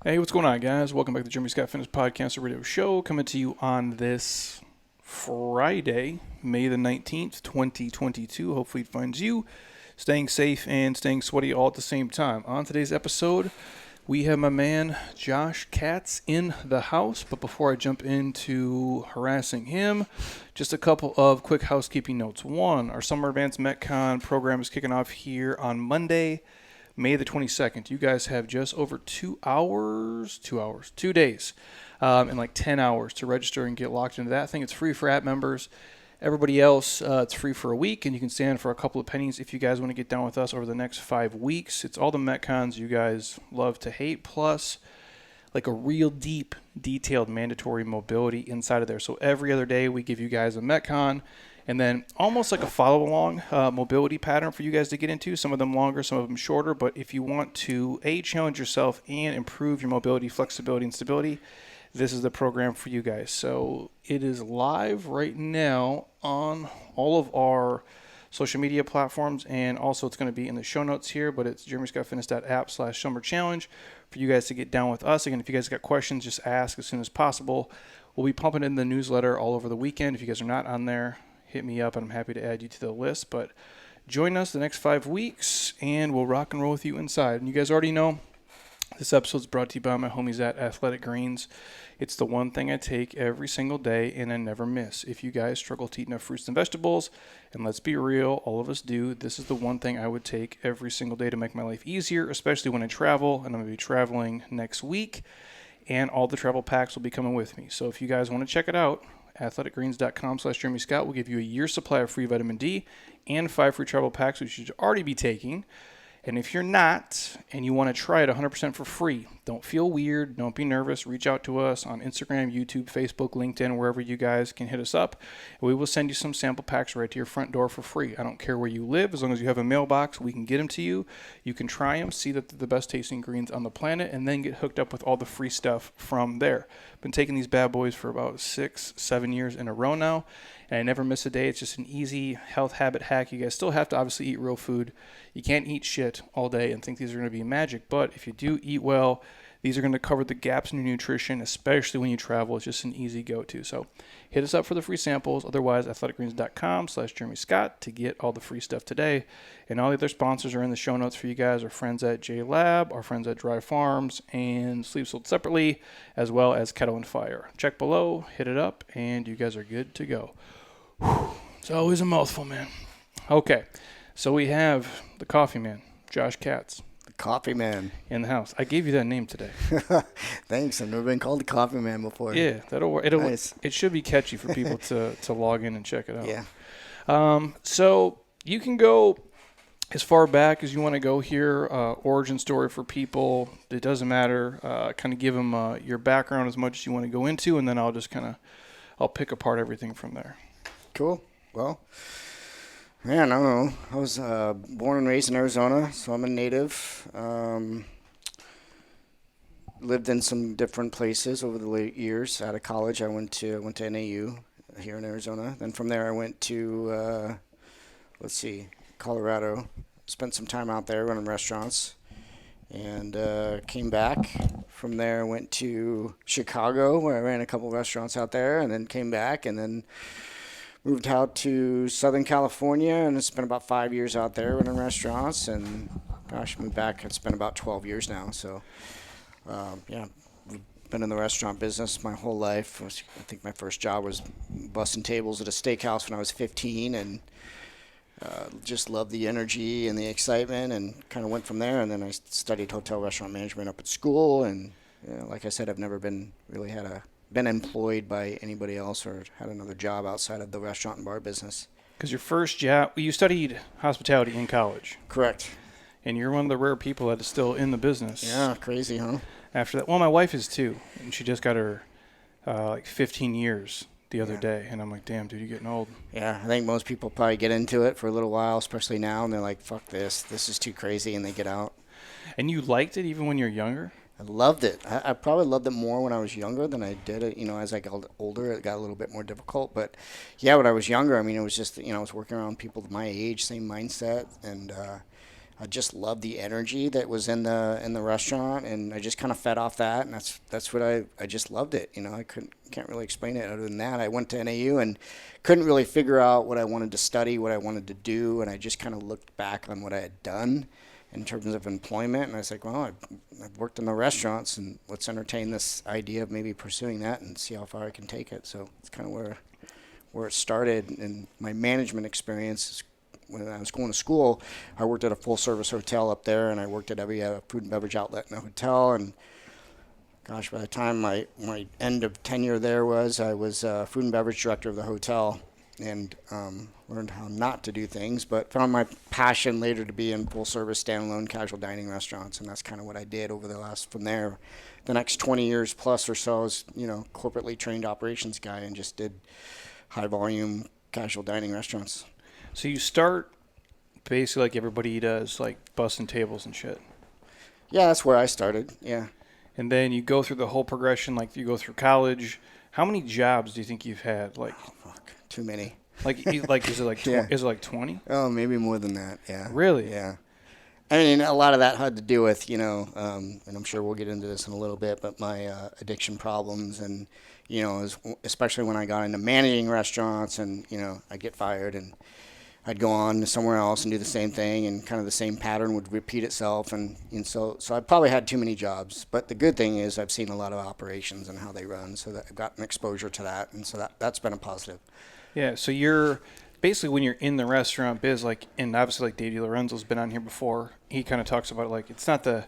Hey, what's going on, guys? Welcome back to the Jeremy Scott Fitness Podcast Radio Show, coming to you on this Friday, May the 19th, 2022. Hopefully it finds you staying safe and staying sweaty all at the same time. On today's episode, we have my man Josh Katz in the house, but before I jump into harassing him, just a couple of quick housekeeping notes. One, our Summer Advanced Metcon program is kicking off here on Monday, May the 22nd. You guys have just over 2 days, and like 10 hours to register and get locked into that thing. It's free for app members. Everybody else, it's free for a week, and you can stand for a couple of pennies if you guys want to get down with us over the next 5 weeks. It's all the Metcons you guys love to hate, plus like a real deep, detailed mandatory mobility inside of there. So every other day we give you guys a Metcon, and then almost like a follow-along mobility pattern for you guys to get into. Some of them longer, some of them shorter. But if you want to, challenge yourself and improve your mobility, flexibility, and stability, this is the program for you guys. So it is live right now on all of our social media platforms, and also it's going to be in the show notes here, but it's jeremyscottfitness.app/summer-challenge for you guys to get down with us. Again, if you guys got questions, just ask as soon as possible. We'll be pumping in the newsletter all over the weekend. If you guys are not on there, hit me up, and I'm happy to add you to the list. But join us the next 5 weeks, and we'll rock and roll with you inside. And you guys already know, this episode is brought to you by my homies at Athletic Greens. It's the one thing I take every single day, and I never miss. If you guys struggle to eat enough fruits and vegetables, and let's be real, all of us do, this is the one thing I would take every single day to make my life easier, especially when I travel, and I'm going to be traveling next week, and all the travel packs will be coming with me. So if you guys want to check it out, athleticgreens.com/Jeremy Scott will give you a year's supply of free vitamin D and 5 free travel packs, which you should already be taking. And if you're not, and you want to try it 100% for free, don't feel weird, don't be nervous, reach out to us on Instagram, YouTube, Facebook, LinkedIn, wherever you guys can hit us up. And we will send you some sample packs right to your front door for free. I don't care where you live, as long as you have a mailbox, we can get them to you. You can try them, see that they're the best tasting greens on the planet, and then get hooked up with all the free stuff from there. Been taking these bad boys for about 6-7 years in a row now, and I never miss a day. It's just an easy health habit hack. You guys still have to obviously eat real food. You can't eat shit all day and think these are going to be magic, but if you do eat well, these are going to cover the gaps in your nutrition, especially when you travel. It's just an easy go-to. So hit us up for the free samples. Otherwise, athleticgreens.com/Jeremy Scott to get all the free stuff today. And all the other sponsors are in the show notes for you guys. Our friends at J Lab, our friends at Dry Farms, and Sleep Sold Separately, as well as Kettle and Fire. Check below, hit it up, and you guys are good to go. Whew. It's always a mouthful, man. Okay, so we have the coffee man, Josh Katz. Coffee Man. In the house. I gave you that name today. Thanks. I've never been called the Coffee Man before. Yeah, that'll work. Nice. It should be catchy for people to log in and check it out. Yeah. So you can go as far back as you want to go here. Origin story for people. It doesn't matter. Kind of give them your background as much as you want to go into, and then I'll just I'll pick apart everything from there. Cool. Well, man, I don't know. I was born and raised in Arizona, so I'm a native. Lived in some different places over the late years. Out of college, I went to NAU here in Arizona. Then from there, I went to Colorado. Spent some time out there running restaurants, and came back. From there, went to Chicago, where I ran a couple restaurants out there, and then came back, and then moved out to Southern California, and spent about 5 years out there running restaurants. And gosh, moved back. It's been about 12 years now. So, been in the restaurant business my whole life. I think my first job was bussing tables at a steakhouse when I was 15, and just loved the energy and the excitement, and kind of went from there. And then I studied hotel restaurant management up at school. And like I said, I've never been employed by anybody else or had another job outside of the restaurant and bar business. Because your first job, you studied hospitality in college. Correct. And you're one of the rare people that is still in the business. Yeah, crazy, huh? After that, well, my wife is too, and she just got her 15 years the other day, and I'm like, damn, dude, you're getting old. Yeah, I think most people probably get into it for a little while, especially now, and they're like, fuck this is too crazy, and they get out. And you liked it even when you're younger? I loved it. I probably loved it more when I was younger than I did it. As I got older, it got a little bit more difficult. But, yeah, when I was younger, I mean, it was just, I was working around people my age, same mindset. And I just loved the energy that was in the restaurant, and I just kind of fed off that, and that's what I just loved it. I can't really explain it other than that. I went to NAU and couldn't really figure out what I wanted to study, what I wanted to do, and I just kind of looked back on what I had done in terms of employment, and I was like, well, I've worked in the restaurants, and let's entertain this idea of maybe pursuing that and see how far I can take it. So it's kind of where it started, and my management experience. When I was going to school, I worked at a full-service hotel up there, and I worked at every food and beverage outlet in the hotel. And gosh, by the time my end of tenure there I was food and beverage director of the hotel, and learned how not to do things, but found my passion later to be in full-service, standalone, casual dining restaurants, and that's kind of what I did from there. The next 20 years plus or so, I was, corporately trained operations guy and just did high-volume casual dining restaurants. So you start basically like everybody does, like busting tables and shit. Yeah, that's where I started. Yeah. And then you go through the whole progression, like you go through college. How many jobs do you think you've had? Like, oh, fuck, too many. Like is it like yeah. Is it like 20? Oh, maybe more than that. Yeah. Really? Yeah. I mean, a lot of that had to do with, and I'm sure we'll get into this in a little bit, but my addiction problems and, especially when I got into managing restaurants and, I'd get fired and I'd go on to somewhere else and do the same thing, and kind of the same pattern would repeat itself. And so I probably had too many jobs. But the good thing is I've seen a lot of operations and how they run, so that I've gotten exposure to that. And so that's been a positive. Yeah, so you're basically, when you're in the restaurant biz, like, and obviously like Dave DiLorenzo's been on here before, he kind of talks about like it's not the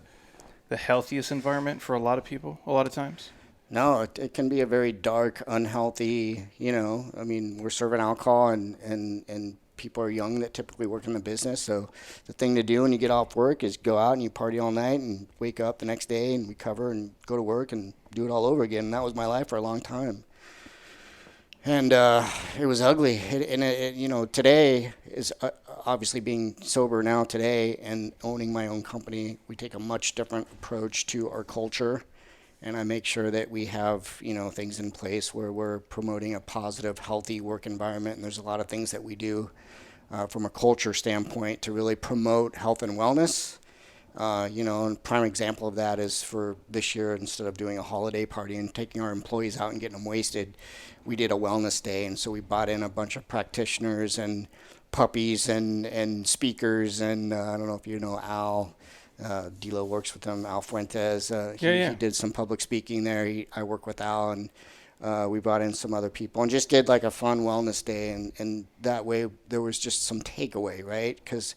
healthiest environment for a lot of people a lot of times. No, it can be a very dark, unhealthy, I mean, we're serving alcohol and people are young that typically work in the business. So the thing to do when you get off work is go out and you party all night and wake up the next day and recover and go to work and do it all over again. And that was my life for a long time. And it was ugly. Today is obviously being sober now today and owning my own company. We take a much different approach to our culture. And I make sure that we have, things in place where we're promoting a positive, healthy work environment. And there's a lot of things that we do from a culture standpoint to really promote health and wellness. And a prime example of that is for this year, instead of doing a holiday party and taking our employees out and getting them wasted, we did a wellness day. And so we brought in a bunch of practitioners and puppies and speakers. And I don't know if you know Al. Dilo works with him, Al Fuentes. He did some public speaking there. I work with Al, and we brought in some other people and just did like a fun wellness day. And that way there was just some takeaway, right? Because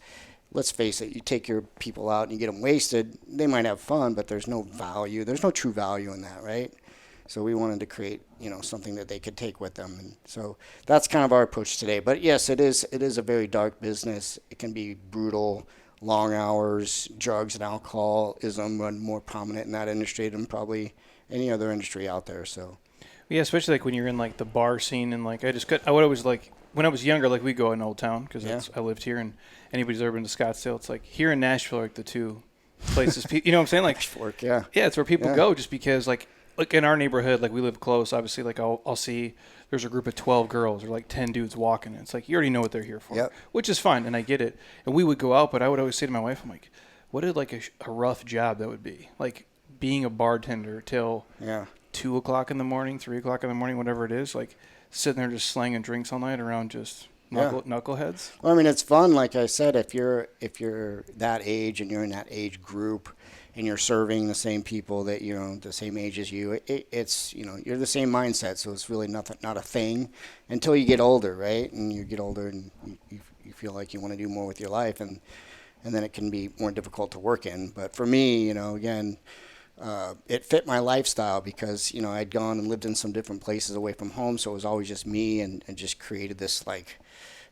let's face it, you take your people out and you get them wasted, they might have fun, but there's no value. There's no true value in that, right? So we wanted to create, something that they could take with them. And so that's kind of our approach today. But yes, it is a very dark business. It can be brutal. Long hours, drugs and alcoholism are more prominent in that industry than probably any other industry out there. So, yeah, especially like when you're in like the bar scene and like I would always like when I was younger, like we go in Old Town because I lived here, and anybody's ever been to Scottsdale, it's like here in Nashville, like the two places, you know what I'm saying? Like, work, yeah, it's where people go just because like in our neighborhood, like we live close, obviously, like I'll see there's a group of 12 girls or like 10 dudes walking. And it's like, you already know what they're here for, which is fine. And I get it. And we would go out, but I would always say to my wife, I'm like, what is like a rough job that would be? Like being a bartender till 2 o'clock in the morning, 3 o'clock in the morning, whatever it is, like sitting there just slanging drinks all night around just knuckleheads. Well, I mean, it's fun. Like I said, if you're that age and you're in that age group, and you're serving the same people that the same age as you, it's you're the same mindset, so it's really not a thing until you get older, right? And you get older and you feel like you want to do more with your life, and then it can be more difficult to work in. But for me, again, it fit my lifestyle because I'd gone and lived in some different places away from home, so it was always just me, and just created this like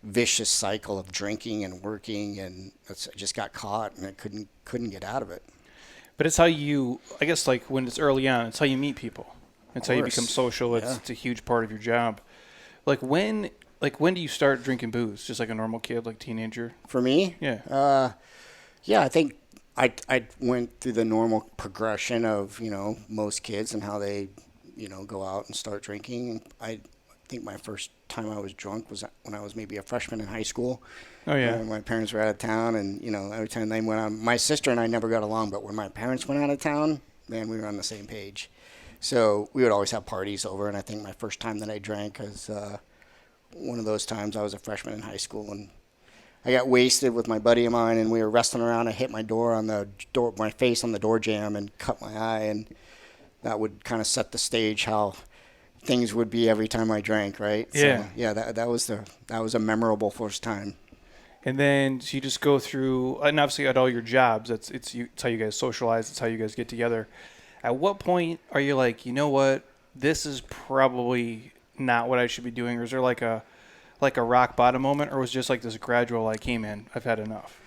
vicious cycle of drinking and working, and I just got caught and I couldn't get out of it. But it's how you, I guess, like when it's early on, it's how you meet people. It's how you become social. It's a huge part of your job. Like when do you start drinking booze? Just like a normal kid, like teenager? For me? Yeah. I think I went through the normal progression of, most kids and how they, go out and start drinking. I think my first time I was drunk was when I was maybe a freshman in high school. Oh yeah. My parents were out of town, and every time they went on, my sister and I never got along. But when my parents went out of town, man, we were on the same page. So we would always have parties over, and I think my first time that I drank was one of those times. I was a freshman in high school, and I got wasted with my buddy of mine, and we were wrestling around. I hit my my face on the door jamb, and cut my eye, and that would kind of set the stage how things would be every time I drank, right? Yeah. So, yeah, that was a memorable first time. And then so you just go through, and obviously at all your jobs, it's how you guys socialize, it's how you guys get together. At what point are you like, you know what, this is probably not what I should be doing, or is there like a rock bottom moment, or was it just like this gradual, like, hey man, I've had enough?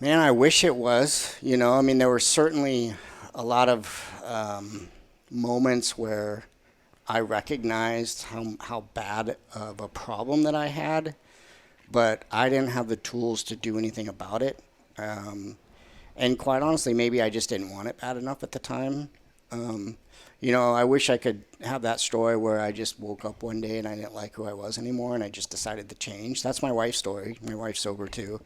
Man, I wish it was. I mean, there were certainly a lot of moments where I recognized how bad of a problem that I had, but I didn't have the tools to do anything about it. And quite honestly, maybe I just didn't want it bad enough at the time. I wish I could have that story where I just woke up one day and I didn't like who I was anymore and I just decided to change. That's my wife's story. My wife's sober too.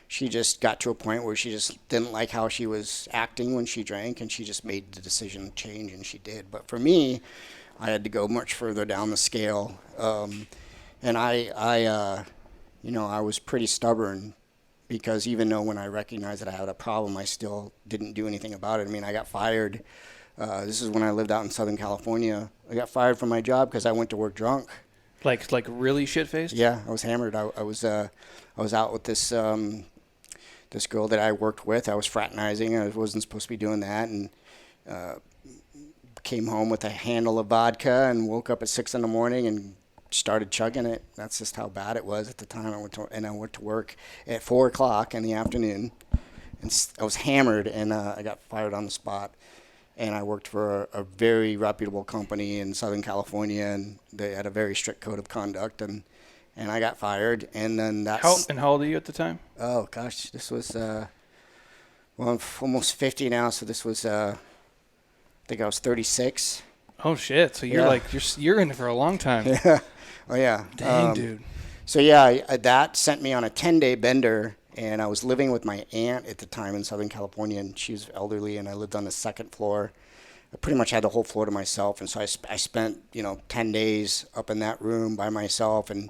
She just got to a point where she just didn't like how she was acting when she drank, and she just made the decision to change, and she did. But for me, I had to go much further down the scale. And I was pretty stubborn, because even though when I recognized that I had a problem, I still didn't do anything about it. I mean, I got fired. This is when I lived out in Southern California. I got fired from my job because I went to work drunk. Like really shit-faced? Yeah, I was hammered. I was out with this girl that I worked with. I was fraternizing. I wasn't supposed to be doing that, and came home with a handle of vodka and woke up at 6 a.m. and started chugging it. That's just how bad it was at the time. I went to work at 4 o'clock in the afternoon, and I was hammered, and I got fired on the spot. And I worked for a very reputable company in Southern California, and they had a very strict code of conduct, and I got fired. And then that's... How old are you at the time? Oh, gosh, this was, I'm almost 50 now, so this was, I think I was 36. Oh, shit. So you're you're in it for a long time. Yeah. Oh, yeah. Dang, dude. So, yeah, that sent me on a 10-day bender, and I was living with my aunt at the time in Southern California, and she was elderly, and I lived on the second floor. I pretty much had the whole floor to myself, and so I spent, 10 days up in that room by myself, and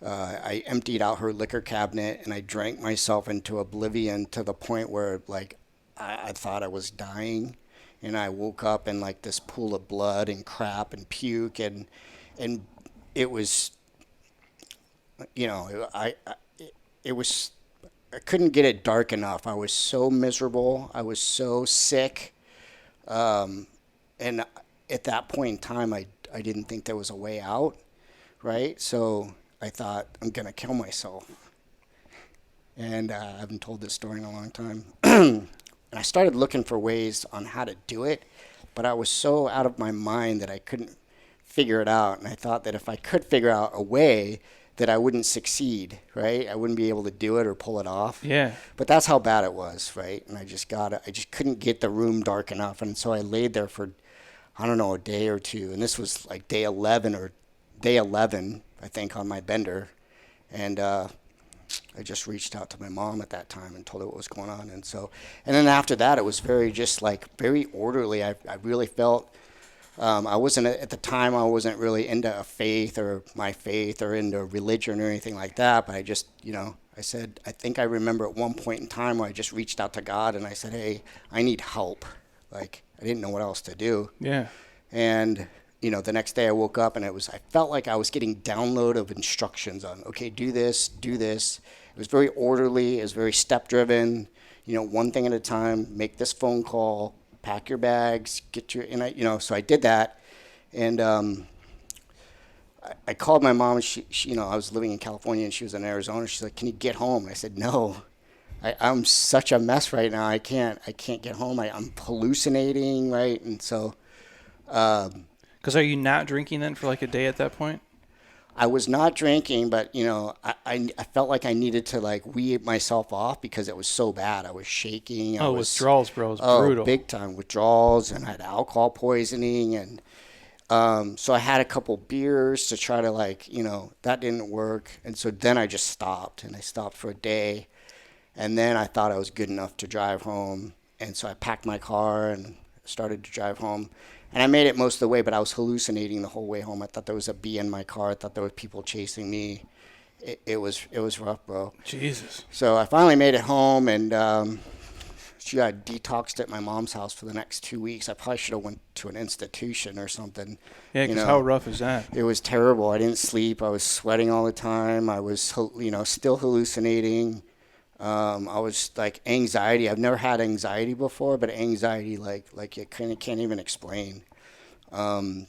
I emptied out her liquor cabinet, and I drank myself into oblivion to the point where, like, I thought I was dying, and I woke up in, like, this pool of blood and crap and puke, and it was, it was... I couldn't get it dark enough. I was so miserable. I was so sick. And at that point in time, I didn't think there was a way out, right? So I thought, I'm going to kill myself. And I haven't told this story in a long time. And I started looking for ways on how to do it, but I was so out of my mind that I couldn't figure it out. And I thought that if I could figure out a way, that I wouldn't succeed, right? I wouldn't be able to do it or pull it off. Yeah. But that's how bad it was, right? And I just couldn't get the room dark enough. And so I laid there for, I don't know, a day or two. And this was like day 11, I think, on my bender. And I just reached out to my mom at that time and told her what was going on. And then after that, it was very orderly. I really felt, I wasn't really into faith or into religion or anything like that. But I just, I said, I think I remember at one point in time where I just reached out to God and I said, hey, I need help. Like, I didn't know what else to do. Yeah. And, the next day I woke up and I felt like I was getting download of instructions on, okay, do this, do this. It was very orderly. It was very step driven, one thing at a time, make this phone call, pack your bags, so I did that. And I called my mom, and she, I was living in California and she was in Arizona. She's like, can you get home? And I said, no, I'm such a mess right now. I can't get home. I'm hallucinating, right? And so, because are you not drinking then for like a day at that point? I was not drinking, but I felt like I needed to weed myself off because it was so bad. I was shaking. Withdrawals, bro. It was brutal. Big time withdrawals, and I had alcohol poisoning, and So I had a couple beers to try to that didn't work. And so then I just stopped, and I stopped for a day. And then I thought I was good enough to drive home. And so I packed my car and started to drive home. And I made it most of the way, but I was hallucinating the whole way home. I thought there was a bee in my car. I thought there were people chasing me. It was rough, bro. Jesus. So I finally made it home, and she got detoxed at my mom's house for the next 2 weeks. I probably should have went to an institution or something. Yeah, because how rough is that? It was terrible. I didn't sleep. I was sweating all the time. I was, still hallucinating. I was like anxiety. I've never had anxiety before, but anxiety like you kind of can't even explain.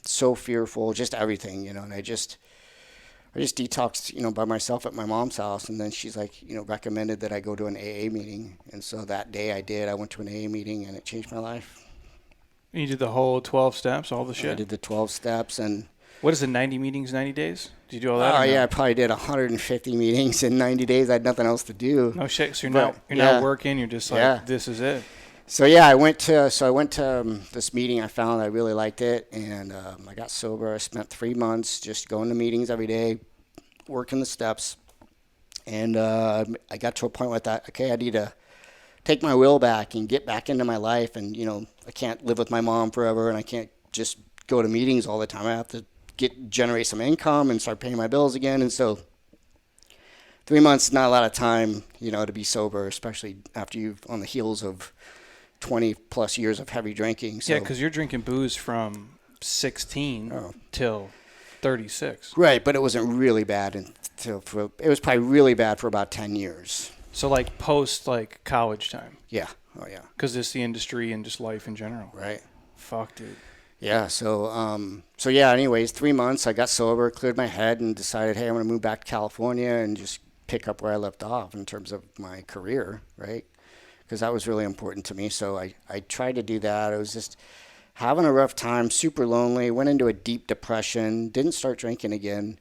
So fearful, just everything, and I just detoxed, by myself at my mom's house. And then she's recommended that I go to an AA meeting. And so that day I did. I went to an AA meeting, and it changed my life. You did the whole 12 steps, all the shit? I did the 12 steps. And what is it, 90 meetings, 90 days? Did you do all that? Oh, yeah, I probably did 150 meetings in 90 days. I had nothing else to do. No shit. So you're not working. You're just like, this is it. So yeah, I went to this meeting. I found I really liked it, and I got sober. I spent 3 months just going to meetings every day, working the steps, and I got to a point where I thought, okay, I need to take my will back and get back into my life, and I can't live with my mom forever, and I can't just go to meetings all the time. I have to generate some income and start paying my bills again. And so 3 months, not a lot of time, to be sober, especially after you've on the heels of 20 plus years of heavy drinking. So, yeah, because you're drinking booze from 16 till 36. Right, but it wasn't really bad it was probably really bad for about 10 years. So like post college time. Yeah. Oh yeah. Because it's the industry and just life in general. Right. Fuck, dude. Yeah. So yeah. Anyways, 3 months, I got sober, cleared my head, and decided, hey, I'm going to move back to California and just pick up where I left off in terms of my career, right? Because that was really important to me. So I tried to do that. I was just having a rough time, super lonely, went into a deep depression, didn't start drinking again.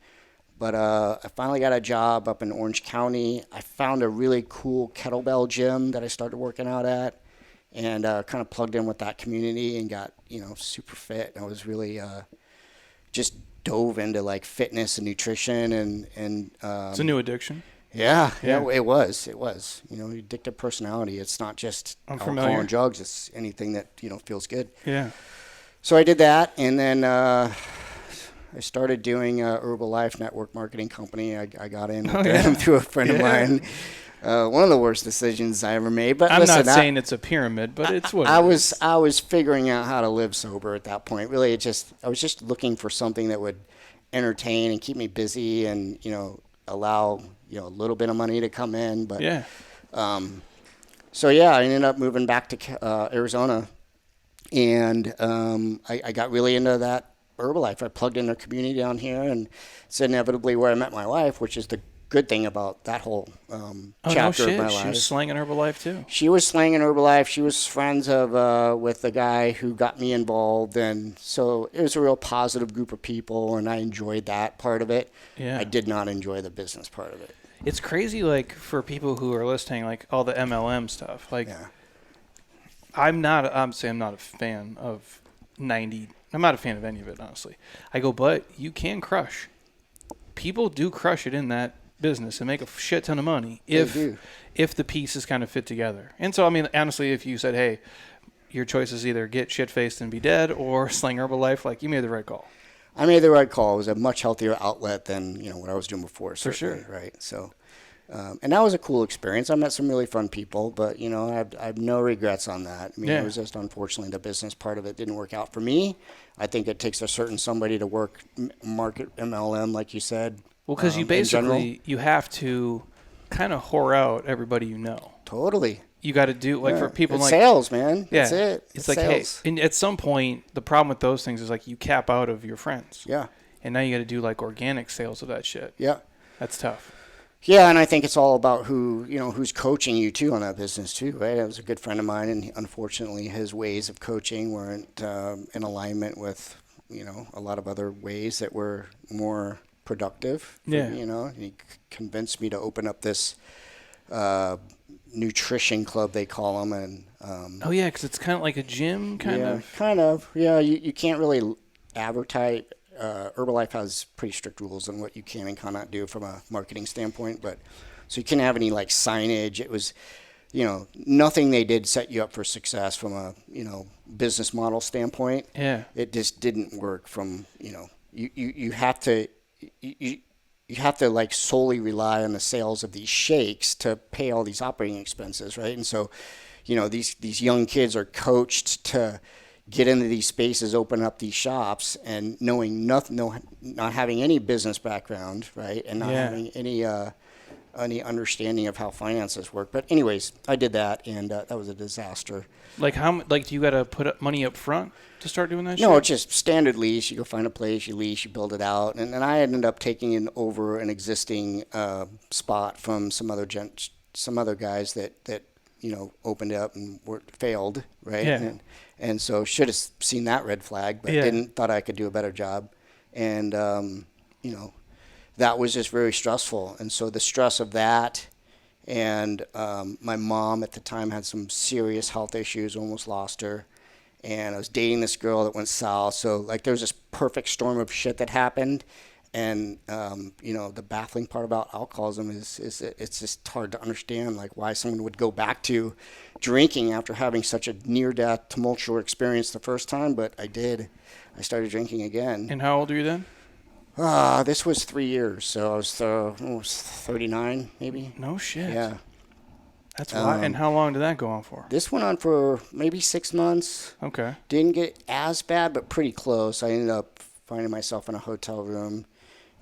But I finally got a job up in Orange County. I found a really cool kettlebell gym that I started working out at, and kind of plugged in with that community and got, super fit. I was really just dove into fitness and nutrition and it's a new addiction. Yeah, it was. Addictive personality. It's not just alcohol and drugs. It's anything that, feels good. Yeah. So I did that, and then I started doing a Herbalife network marketing company. I got in with them through a friend of mine. One of the worst decisions I ever made. But I'm not saying it's a pyramid, but it's what I was figuring out how to live sober at that point. Really, I was just looking for something that would entertain and keep me busy, and allow a little bit of money to come in. But so yeah, I ended up moving back to Arizona, and I got really into that Herbalife. I plugged in a community down here, and it's inevitably where I met my wife, which is the good thing about that whole chapter of my life. She was slanging Herbalife too. She was slanging Herbalife. She was friends with the guy who got me involved, and so it was a real positive group of people, and I enjoyed that part of it. Yeah. I did not enjoy the business part of it. It's crazy, for people who are listening, all the MLM stuff. I'm not a fan of 90. I'm not a fan of any of it, honestly. I go, but you can crush. People do crush it in that business and make a shit ton of money if the pieces kind of fit together. And so, honestly, if you said, hey, your choice is either get shit-faced and be dead or slang Herbalife, you made the right call. I made the right call. It was a much healthier outlet than what I was doing before. For sure. Right. So, and that was a cool experience. I met some really fun people, but I have no regrets on that. It was just unfortunately the business part of it didn't work out for me. I think it takes a certain somebody to market MLM, like you said. Well, because you have to kind of whore out everybody you know. Totally. You got to do for people it's sales, man. Yeah, that's it. It's sales. Hey, and at some point, the problem with those things is you cap out of your friends. Yeah. And now you got to do organic sales of that shit. Yeah. That's tough. Yeah, and I think it's all about who's coaching you too on that business too, right? It was a good friend of mine, and unfortunately, his ways of coaching weren't in alignment with a lot of other ways that were more productive. He convinced me to open up this nutrition club, they call them, and because it's kind of like a gym, kind of. Yeah, you can't really advertise. Herbalife has pretty strict rules on what you can and cannot do from a marketing standpoint, but so you couldn't have any like signage. It was, nothing they did set you up for success from a, business model standpoint. Yeah. It just didn't work from, you have to, you have to like solely rely on the sales of these shakes to pay all these operating expenses, right? And so, these young kids are coached to get into these spaces, open up these shops, and knowing nothing, not having any business background, right, and not having any understanding of how finances work. But anyways, I did that, and that was a disaster. Like do you got to put up money up front to start doing that? No, shit? it's just standard lease. You go find a place, you lease, you build it out, and then I ended up taking over an existing spot from some other guys that opened up and failed, right? Yeah. And so should have seen that red flag, but thought I could do a better job. And, that was just very stressful. And so the stress of that, and my mom at the time had some serious health issues, almost lost her. And I was dating this girl that went south. So like there was this perfect storm of shit that happened. And, the baffling part about alcoholism is it's just hard to understand, like why someone would go back to drinking after having such a near-death tumultuous experience the first time. But I did. I started drinking again. And how old are you then? This was 3 years. So I was almost 39, maybe. No shit. Yeah. That's why. And how long did that go on for? This went on for maybe 6 months. Okay. Didn't get as bad, but pretty close. I ended up finding myself in a hotel room,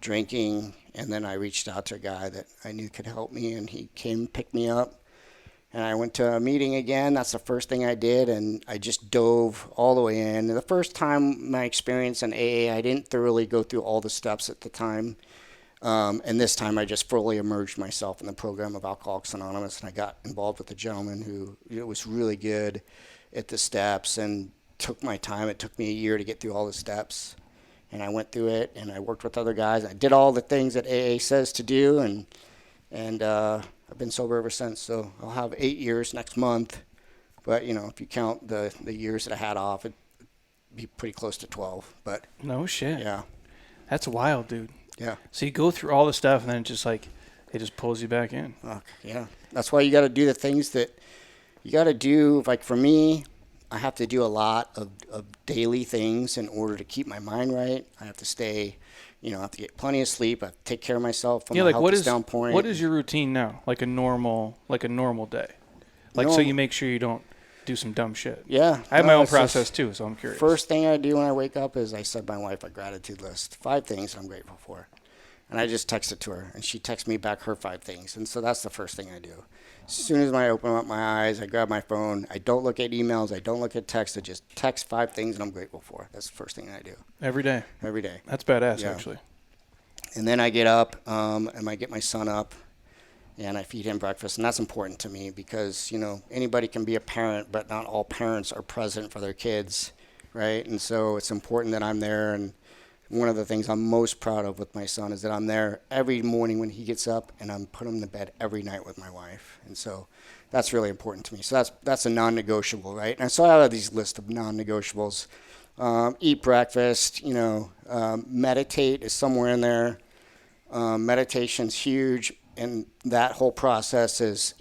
drinking, and then I reached out to a guy that I knew could help me, and he came and picked me up, and I went to a meeting again. That's the first thing I did, and I just dove all the way in. And the first time my experience in AA, I didn't thoroughly go through all the steps at the time, and this time I just fully immersed myself in the program of Alcoholics Anonymous, and I got involved with a gentleman who was really good at the steps and took my time. It took me a year to get through all the steps. And I went through it, and I worked with other guys. I did all the things that AA says to do, and I've been sober ever since. So I'll have 8 years next month. But, if you count the years that I had off, it'd be pretty close to 12. But no shit. Yeah. That's wild, dude. Yeah. So you go through all the stuff, and then it just pulls you back in. Yeah. That's why you got to do the things that you got to do. Like for me, I have to do a lot of daily things in order to keep my mind right. I have to stay, I have to get plenty of sleep. I have to take care of myself when my health is down point. What is your routine now? Like a normal day? So you make sure you don't do some dumb shit. Yeah. I have my own process too, so I'm curious. First thing I do when I wake up is I send my wife a gratitude list. 5 things I'm grateful for. And I just text it to her, and she texts me back her 5 things. And so that's the first thing I do. As soon as I open up my eyes, I grab my phone. I don't look at emails. I don't look at texts. I just text 5 things that I'm grateful for. That's the first thing I do. Every day? Every day. That's badass, actually. And then I get up, and I get my son up, and I feed him breakfast. And that's important to me because, anybody can be a parent, but not all parents are present for their kids, right? And so it's important that I'm there. And one of the things I'm most proud of with my son is that I'm there every morning when he gets up, and I'm putting him to bed every night with my wife. And so that's really important to me. So that's a non-negotiable, right? And so I have these lists of non-negotiables. Eat breakfast, meditate is somewhere in there. Meditation's huge, and that whole process is,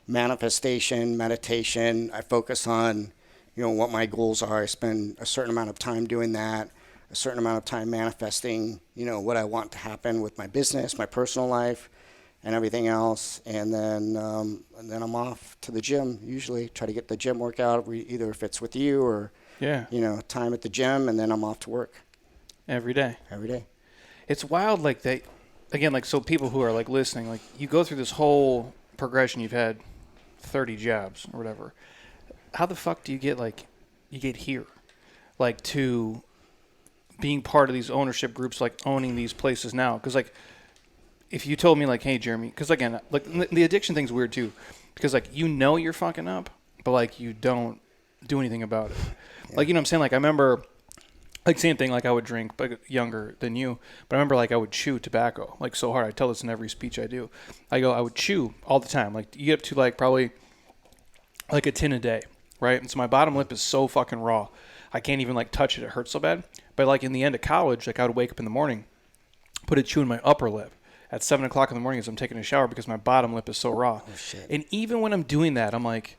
manifestation, meditation. I focus on, what my goals are. I spend a certain amount of time doing that. A certain amount of time manifesting, what I want to happen with my business, my personal life, and everything else. And then I'm off to the gym. Usually try to get the gym workout, either if it's with you or, time at the gym, and then I'm off to work. Every day. Every day. It's wild, so people who are listening, you go through this whole progression. You've had 30 jobs or whatever. How the fuck do you get here? To being part of these ownership groups, owning these places now. Because, if you told me, hey, Jeremy, because, again, the addiction thing's weird, too. Because, you're fucking up, but, you don't do anything about it. Yeah. You know what I'm saying? I remember, same thing, I would drink, but younger than you. But I remember, I would chew tobacco, so hard. I tell this in every speech I do. I would chew all the time. You get up to, probably, a tin a day, right? And so my bottom lip is so fucking raw. I can't even like touch it. It hurts so bad. But like in the end of college, like I would wake up in the morning, put a chew in my upper lip at 7 o'clock in the morning as I'm taking a shower because my bottom lip is so raw. Oh, shit. And even when I'm doing that, I'm like,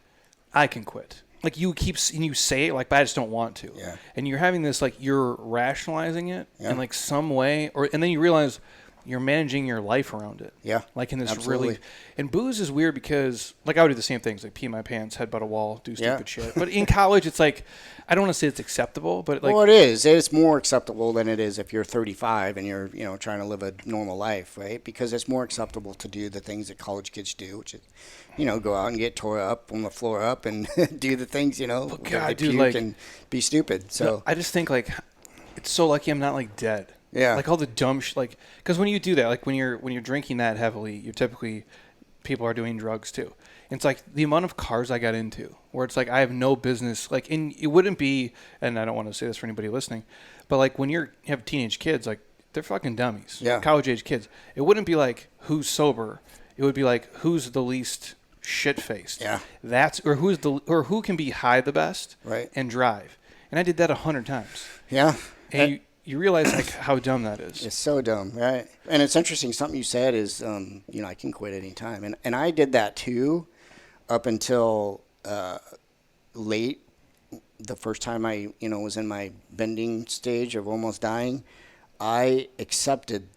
I can quit. Like you and you say it like, but I just don't want to. Yeah. And you're having this like you're rationalizing it Yeah. in like some way, and then you realize you're managing your life around it. Yeah. Like in this Absolutely. really, and booze is weird because like I would do the same things, like pee my pants, headbutt a wall, do stupid shit. But in college, it's like, I don't want to say it's acceptable, but like. Well, it is. It's more acceptable than it is if you're 35 and you're, trying to live a normal life, right? Because it's more acceptable to do the things that college kids do, which is, go out and get tore up on the floor up and do the things, But where God, they dude, puke like, and be stupid. So I just think like, it's so lucky I'm not like dead. Yeah. Like all the dumb shit, like, because when you do that, like when you're drinking that heavily, you're typically, people are doing drugs too. And it's like the amount of cars I got into where it's like I have no business, like, and it wouldn't be, and I don't want to say this for anybody listening, but like when you have teenage kids, like they're fucking dummies. Yeah. College age kids. It wouldn't be like who's sober. It would be like who's the least shit faced. Yeah. Or who can be high the best. Right. And drive. And I did that 100 times. yeah. And you realize like how dumb that is. It's so dumb, right? And it's interesting. Something you said is, I can quit any time, and I did that too, up until late. The first time I, was in my bending stage of almost dying, I accepted.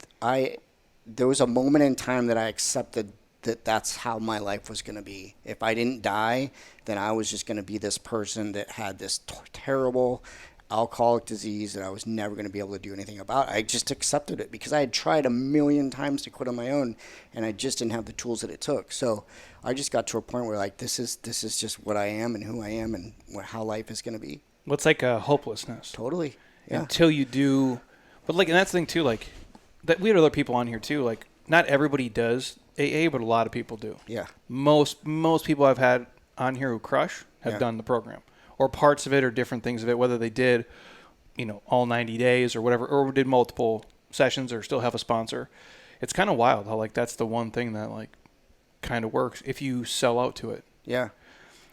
There was a moment in time that I accepted that that's how my life was going to be. If I didn't die, then I was just going to be this person that had this terrible alcoholic disease that I was never going to be able to do anything about. I just accepted it because I had tried a million times to quit on my own, and I just didn't have the tools that it took. So I just got to a point where like this is just what I am and who I am and how life is going to be. Well, it's like a hopelessness. Totally. Yeah. Until you do, but like, and that's the thing too. Like, that we had other people on here too. Like, not everybody does AA, but a lot of people do. Yeah. Most people I've had on here who crush have done the program, or parts of it, or different things of it. Whether they did, all 90 days or whatever, or did multiple sessions, or still have a sponsor. It's kind of wild how like that's the one thing that like kind of works if you sell out to it. Yeah.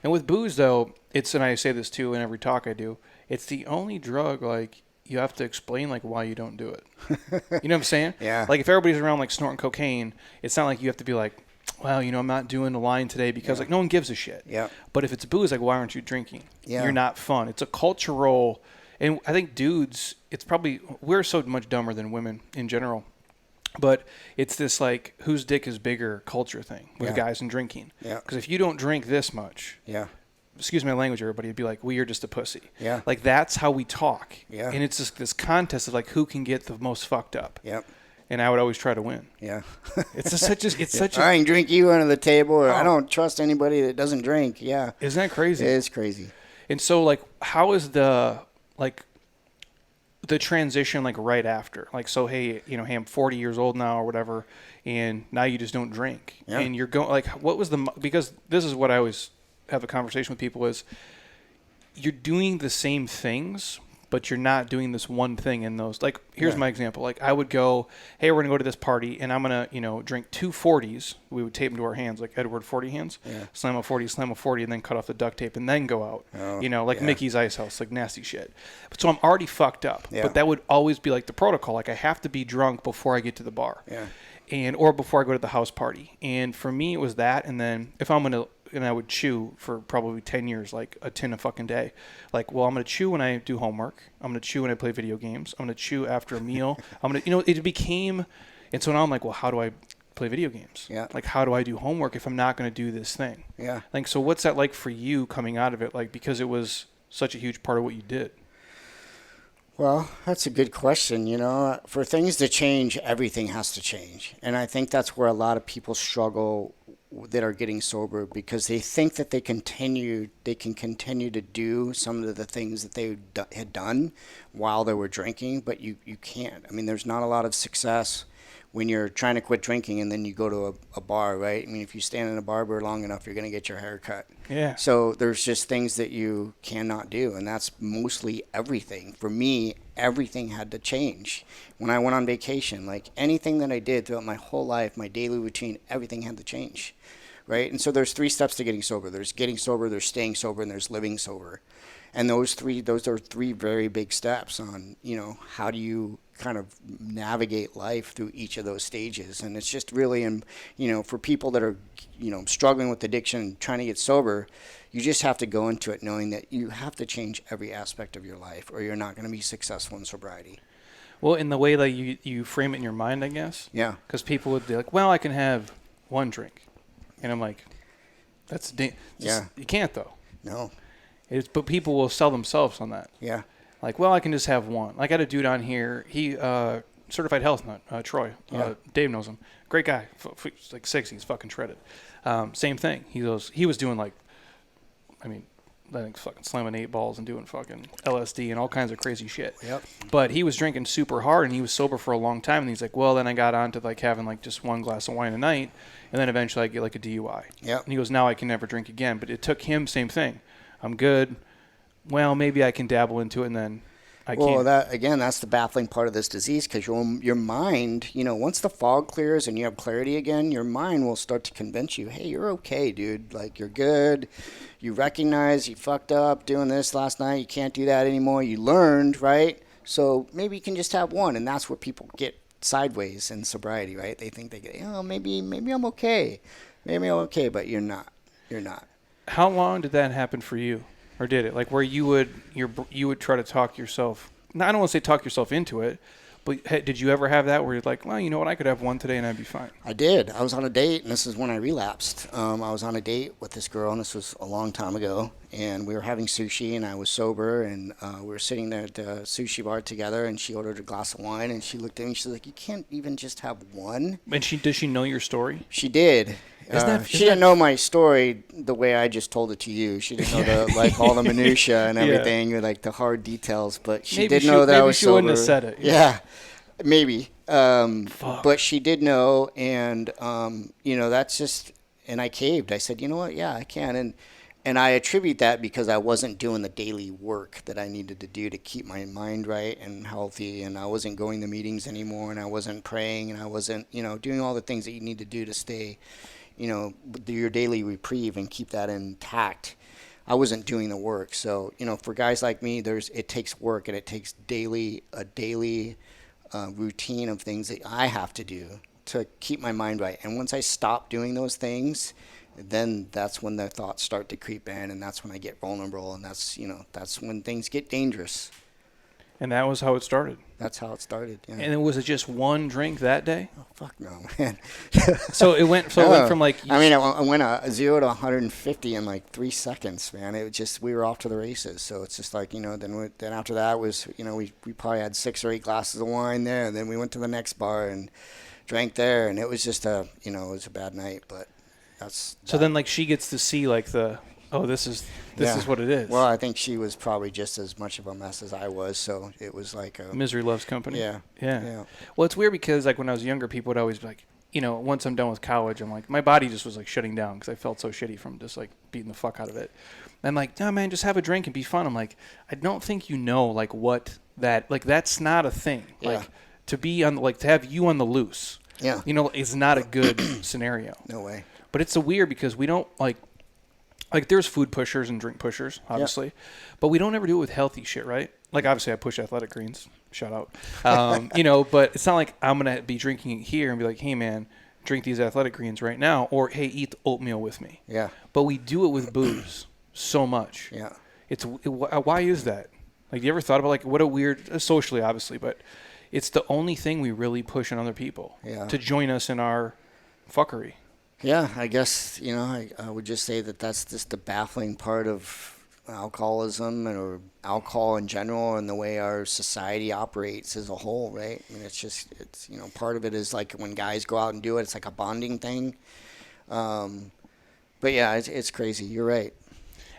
And with booze though, and I say this too in every talk I do, it's the only drug like you have to explain like why you don't do it. You know what I'm saying? Yeah. Like if everybody's around like snorting cocaine, it's not like you have to be like, well, I'm not doing the line today because like no one gives a shit. Yeah. But if it's booze, like why aren't you drinking? Yeah. You're not fun. It's a cultural, and I think dudes, we're so much dumber than women in general. But it's this like whose dick is bigger culture thing with guys and drinking. Yeah. Because if you don't drink this much, Yeah. excuse my language, everybody, it'd be like, well, you're just a pussy. Yeah. Like that's how we talk. Yeah. And it's just this contest of like who can get the most fucked up. Yep. And I would always try to win. Yeah. It's just such I ain't drink you under the table, or I don't trust anybody that doesn't drink. Yeah. Isn't that crazy? It is crazy. And so like, how is the transition like right after? Like, so, hey, hey, I'm 40 years old now or whatever, and now you just don't drink. Yeah. And you're going like, what was because this is what I always have a conversation with people is you're doing the same things, but you're not doing this one thing in those. Like, here's my example. Like, I would go, hey, we're going to go to this party, and I'm going to, drink 2 40s. We would tape them to our hands, like Edward 40 hands. Yeah. Slam a 40, and then cut off the duct tape, and then go out. Oh, Like Mickey's Ice House, like nasty shit. So I'm already fucked up. Yeah. But that would always be like the protocol. Like, I have to be drunk before I get to the bar. Yeah. Or before I go to the house party. And for me, it was that. And then if I'm going to, and I would chew for probably 10 years, like a tin a fucking day. Like, well, I'm going to chew when I do homework. I'm going to chew when I play video games. I'm going to chew after a meal. I'm going to, it became, and so now I'm like, well, how do I play video games? Yeah. Like, how do I do homework if I'm not going to do this thing? Yeah. Like, so what's that like for you coming out of it? Like, because it was such a huge part of what you did. Well, that's a good question. For things to change, everything has to change. And I think that's where a lot of people struggle that are getting sober, because they think that they can continue to do some of the things that they had done while they were drinking, but you can't. I mean, there's not a lot of success when you're trying to quit drinking and then you go to a bar, right? I mean, if you stand in a barber long enough, you're going to get your hair cut. Yeah. So there's just things that you cannot do, and that's mostly everything. For me, everything had to change. When I went on vacation, like anything that I did throughout my whole life, my daily routine, everything had to change. right? And so there's 3 steps to getting sober. There's getting sober, there's staying sober, and there's living sober. And those are 3 very big steps on, how do you kind of navigate life through each of those stages. And it's just really, for people that are, struggling with addiction, trying to get sober, you just have to go into it knowing that you have to change every aspect of your life or you're not going to be successful in sobriety. Well, in the way that you frame it in your mind, I guess. Yeah. Because people would be like, well, I can have 1 drink. And I'm like, yeah. You can't, though. No. But people will sell themselves on that. Yeah. Like, well, I can just have 1. I got a dude on here. He certified health nut, Troy. Yeah. Dave knows him. Great guy. He's like 60. He's fucking shredded. Same thing. He was doing I think fucking slamming 8 balls and doing fucking LSD and all kinds of crazy shit. Yep. But he was drinking super hard and he was sober for a long time. And he's like, well, then I got on to having just 1 glass of wine a night. And then eventually I get a DUI. Yep. And he goes, now I can never drink again. But it took him, same thing. I'm good. Well, maybe I can dabble into it and then I can't. Well, that's the baffling part of this disease because your mind, once the fog clears and you have clarity again, your mind will start to convince you, hey, you're okay, dude. You're good. You recognize you fucked up doing this last night. You can't do that anymore. You learned, right? So maybe you can just have 1. And that's where people get sideways in sobriety, right? They think maybe I'm okay. Maybe I'm okay, but you're not. You're not. How long did that happen for you? Or did it? Where you would try to talk yourself, I don't want to say talk yourself into it, but did you ever have that where you're like, well, you know what, I could have 1 today and I'd be fine? I did. I was on a date, and this is when I relapsed. I was on a date with this girl, and this was a long time ago, and we were having sushi, and I was sober, and we were sitting there at the sushi bar together, and she ordered a glass of wine, and she looked at me, and she's like, you can't even just have 1? And does she know your story? She did. She didn't know my story the way I just told it to you. She didn't know all the minutia and everything, the hard details. But she did know that I was sober. Maybe she wouldn't have said it. Yeah, maybe. But she did know, and that's just. And I caved. I said, you know what? Yeah, I can. And I attribute that because I wasn't doing the daily work that I needed to do to keep my mind right and healthy, and I wasn't going to meetings anymore, and I wasn't praying, and I wasn't, doing all the things that you need to do to stay, your daily reprieve and keep that intact. I wasn't doing the work. So, for guys like me, it takes work, and it takes a daily routine of things that I have to do to keep my mind right. And once I stop doing those things, then that's when the thoughts start to creep in, and that's when I get vulnerable, and that's when things get dangerous. And that was how it started. That's how it started. Yeah. And was it just 1 drink that day? Oh fuck no, man. So it went from I went 0 to 150 in 3 seconds, man. It was just, we were off to the races. So it's just then after that was, we probably had 6 or 8 glasses of wine there, and then we went to the next bar and drank there, and it was just it was a bad night, but. So then she gets to see this is what it is. Well, I think she was probably just as much of a mess as I was, so it was misery loves company. Yeah. Well, it's weird because when I was younger, people would always be like, once I'm done with college, I'm like, my body just was shutting down because I felt so shitty from just beating the fuck out of it. And I'm like, no man, just have a drink and be fun. I'm like, I don't think what that that's not a thing. Yeah. To be on to have you on the loose. Yeah. Is not a good scenario. No way. But it's so weird because we don't there's food pushers and drink pushers, obviously, but we don't ever do it with healthy shit, right? Obviously I push athletic greens, shout out. But it's not like I'm going to be drinking it here and be like, hey man, drink these athletic greens right now, or hey, eat the oatmeal with me. Yeah. But we do it with booze so much. Yeah. Why is that? You ever thought about what a weird, socially obviously, but it's the only thing we really push on other people to join us in our fuckery. Yeah, I guess, I would just say that's just the baffling part of alcoholism or alcohol in general and the way our society operates as a whole, right? I mean, it's part of it is when guys go out and do it, it's a bonding thing. But yeah, it's crazy. You're right.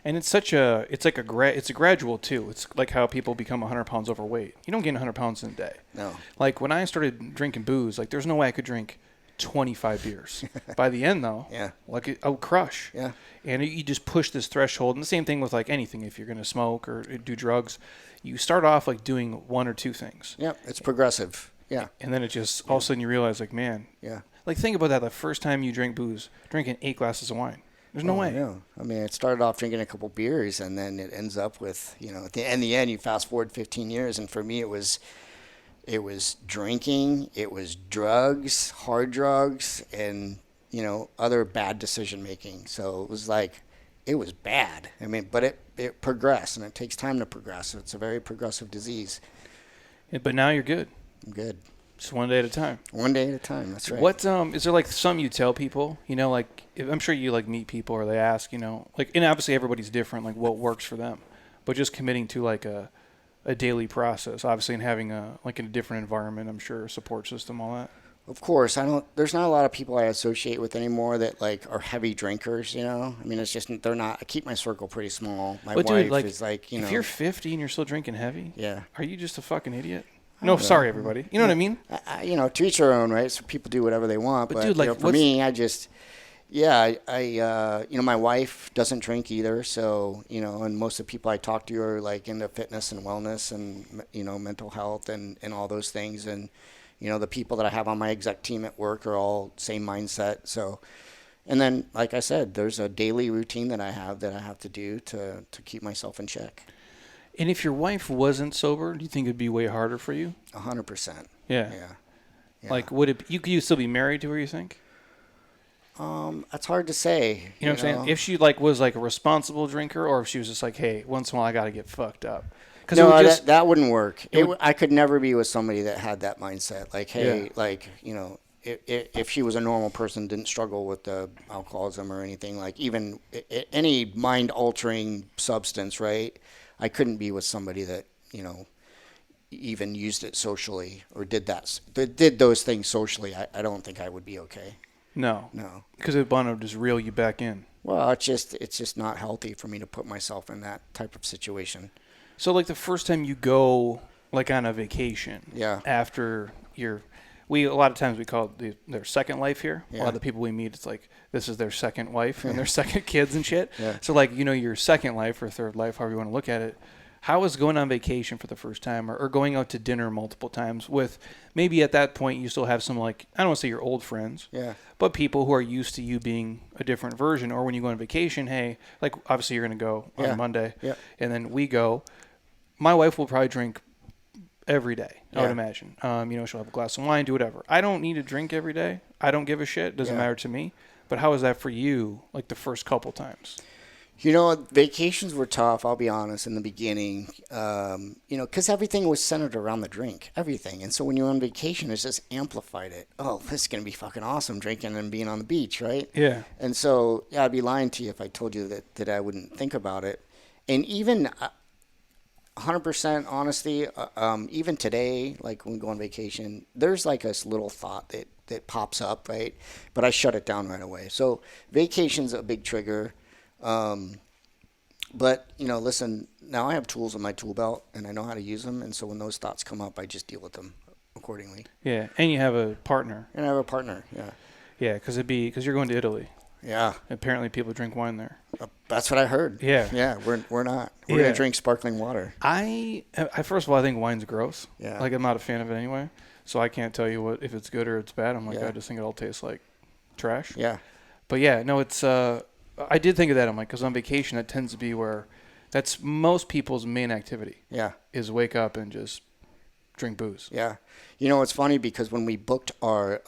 And it's it's a gradual too. It's like how people become 100 pounds overweight. You don't gain 100 pounds in a day. No. When I started drinking booze, there's no way I could drink 25 beers. By the end, though, I would crush. Yeah. And you just push this threshold. And the same thing with anything. If you're going to smoke or do drugs, you start off doing 1 or 2 things. Yeah, it's progressive. Yeah. And then it just all of a sudden you realize man. Yeah. Like, think about that. The first time you drink booze, drinking 8 glasses of wine. There's no way. Yeah. I mean, it started off drinking a couple beers, and then it ends up with, in the end, you fast forward 15 years, and for me, it was drinking, it was drugs, hard drugs, and, other bad decision making. So it was like, it was bad. I mean, but it progressed, and it takes time to progress. So it's a very progressive disease. Yeah, but now you're good. I'm good. Just one day at a time. One day at a time. That's right. What is there like something you tell people? Like I'm sure you like meet people or they ask, like, and obviously everybody's different, like what works for them. But just committing to like a daily process, obviously, and having a in a different environment, I'm sure, support system, all that. Of course, there's not a lot of people I associate with anymore that like are heavy drinkers, I mean, it's just, they're not, I keep my circle pretty small. My wife is like, if you're 50 and you're still drinking heavy, yeah. Are you just a fucking idiot? No, sorry, everybody. You know what I mean? To each their own, right? So people do whatever they want. But dude, like, for me, I just, my wife doesn't drink either. So, and most of the people I talk to are like into fitness and wellness and, mental health and all those things. And, the people that I have on my exec team at work are all same mindset. So, and then, like I said, there's a daily routine that I have to do to keep myself in check. And if your wife wasn't sober, do you think it'd be way harder for you? 100%. Yeah. Like, could you still be married to her, you think? That's hard to say. You know what I'm saying? If she was a responsible drinker, or if she was just like, hey, once in a while I got to get fucked up. No, that wouldn't work. I could never be with somebody that had that mindset. Like, hey, if she was a normal person, didn't struggle with the alcoholism or anything, like even any mind-altering substance, right? I couldn't be with somebody that, even used it socially or did those things socially. I don't think I would be okay. No. Because it would just reel you back in. Well, it's just not healthy for me to put myself in that type of situation. So, like, the first time you go, like, on a vacation, after a lot of times we call it their second life here. Yeah. A lot of the people we meet, it's like this is their second wife and their second kids and shit. Yeah. So, like, your second life or third life, however you want to look at it, how is going on vacation for the first time or going out to dinner multiple times with maybe at that point you still have some, like, I don't want to say your old friends, but people who are used to you being a different version, or when you go on vacation, hey, like, obviously you're going to go on Monday, and then we go. My wife will probably drink every day, I would imagine. She'll have a glass of wine, do whatever. I don't need to drink every day. I don't give a shit. It doesn't matter to me. But how is that for you, like the first couple times? Vacations were tough, I'll be honest, in the beginning, because everything was centered around the drink, everything. And so when you're on vacation, it's just amplified it. Oh, this is going to be fucking awesome, drinking and being on the beach, right? Yeah. And so, I'd be lying to you if I told you that I wouldn't think about it. And even 100% honesty, even today, like when we go on vacation, there's like this little thought that pops up, right? But I shut it down right away. So vacation's a big trigger. But, listen, now I have tools in my tool belt and I know how to use them. And so when those thoughts come up, I just deal with them accordingly. Yeah. And you have a partner. And I have a partner. Yeah. Yeah. Because you're going to Italy. Yeah. Apparently people drink wine there. That's what I heard. Yeah. Yeah. We're not. We're going to drink sparkling water. I first of all, I think wine's gross. Yeah. Like, I'm not a fan of it anyway. So I can't tell you if it's good or it's bad. I'm like, I just think it all tastes like trash. Yeah. But yeah, no, it's, I did think of that. I'm like, because on vacation, it tends to be where that's most people's main activity. Yeah. Is wake up and just drink booze. Yeah. It's funny because when we booked our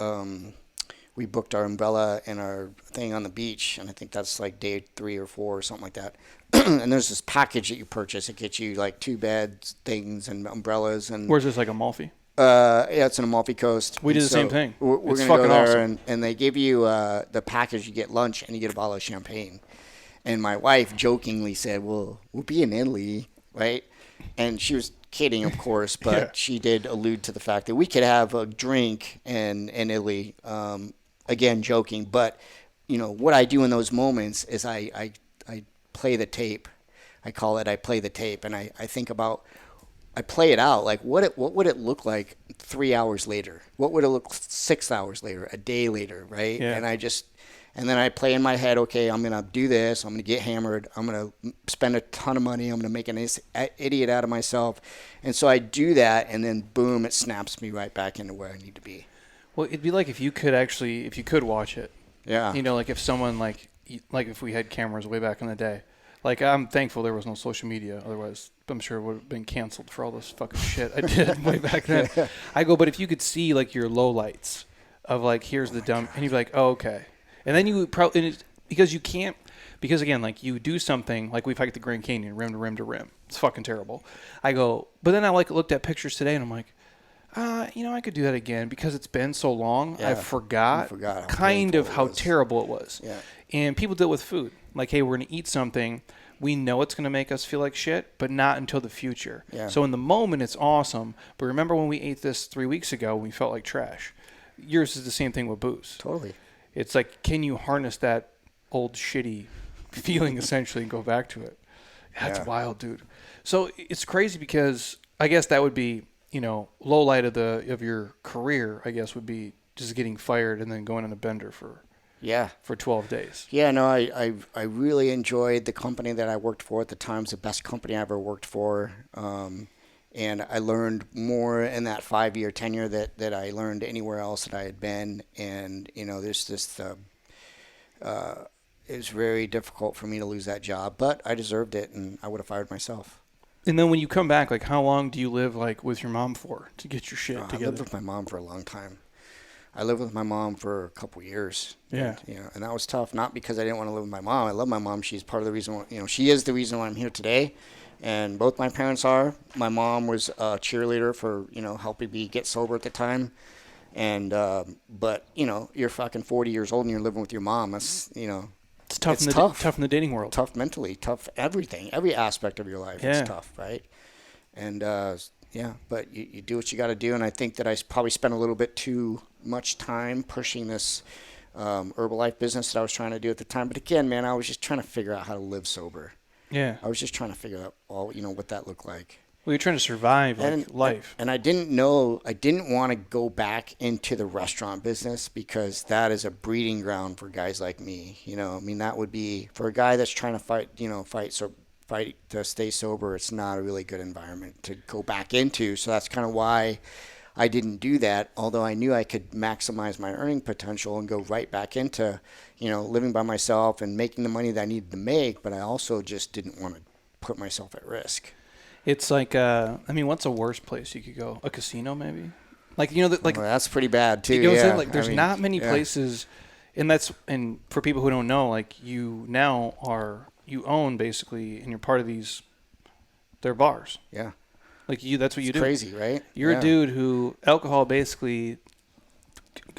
umbrella and our thing on the beach, and I think that's like day 3 or 4 or something like that. And there's this package that you purchase. It gets you like 2 beds, things, and umbrellas. And where's this, like Amalfi? Yeah, it's in Amalfi Coast. We did the same thing. We're going to go there, awesome. And they give you the package. You get lunch, and you get a bottle of champagne. And my wife jokingly said, well, we'll be in Italy, right? And she was kidding, of course, but she did allude to the fact that we could have a drink in Italy, again, joking. But, what I do in those moments is I play the tape. I call it I play the tape, and I think about – I play it out. Like, what would it look like 3 hours later? What would it look 6 hours later, a day later, right? Yeah. And then I play in my head, okay, I'm going to do this. I'm going to get hammered. I'm going to spend a ton of money. I'm going to make an idiot out of myself. And so I do that, and then, boom, it snaps me right back into where I need to be. Well, it'd be like if you could watch it. Yeah. You know, like if someone like if we had cameras way back in the day. Like, I'm thankful there was no social media. Otherwise, I'm sure it would have been canceled for all this fucking shit I did way back then. I go, but if you could see, like, your lowlights of, like, here's the dumb, and you'd be like, oh, okay. And then you would probably, because you can't, because, again, like, you do something, like we've hiked the Grand Canyon, rim to rim to rim. It's fucking terrible. I go, but then I, like, looked at pictures today, and I'm like, you know, I could do that again because it's been so long. Yeah. I forgot kind of how terrible it was. Yeah. And people do it with food. Like, hey, we're going to eat something. We know it's going to make us feel like shit, but not until the future. Yeah. So in the moment, it's awesome. But remember when we ate this 3 weeks ago, we felt like trash. Yours is the same thing with booze. Totally. It's like, can you harness that old shitty feeling essentially and go back to it? That's wild, dude. So it's crazy because I guess that would be, you know, low light of your career, I guess, would be just getting fired and then going on a bender for 12 days. Yeah, no, I really enjoyed the company that I worked for at the time. It was the best company I ever worked for. And I learned more in that 5-year tenure that I learned anywhere else that I had been. And, you know, there's just, it was very difficult for me to lose that job, but I deserved it and I would have fired myself. And then when you come back, like, how long do you live, like, with your mom for to get your shit together? I lived with my mom for a long time. I lived with my mom for a couple years. Yeah. And, you know, and that was tough, not because I didn't want to live with my mom. I love my mom. She's part of the reason why, you know, she is the reason why I'm here today. And both my parents are. My mom was a cheerleader for, you know, helping me get sober at the time. And, but, you know, you're fucking 40 years old and you're living with your mom. That's, you know, it's tough. Tough in the dating world. Tough mentally, tough everything. Every aspect of your life is tough, right? And, but you do what you got to do. And I think that I probably spent a little bit too much time pushing this Herbalife business that I was trying to do at the time. But again, man, I was just trying to figure out how to live sober. Yeah. I was just trying to figure out what that looked like. Well, you're trying to survive life. And I didn't want to go back into the restaurant business because that is a breeding ground for guys like me. You know, I mean, that would be for a guy that's trying to fight to stay sober. It's not a really good environment to go back into. So that's kind of why I didn't do that, although I knew I could maximize my earning potential and go right back into, you know, living by myself and making the money that I needed to make, but I also just didn't want to put myself at risk. It's like, I mean, what's the worst place you could go? A casino, maybe? Like, you know, like, well, that's pretty bad too. You know what I'm saying? Like, there's not many places, and for people who don't know, like, you own basically, and you're part of these, they're bars. Yeah. Like, that's what you do. Crazy, right? You're a dude who alcohol basically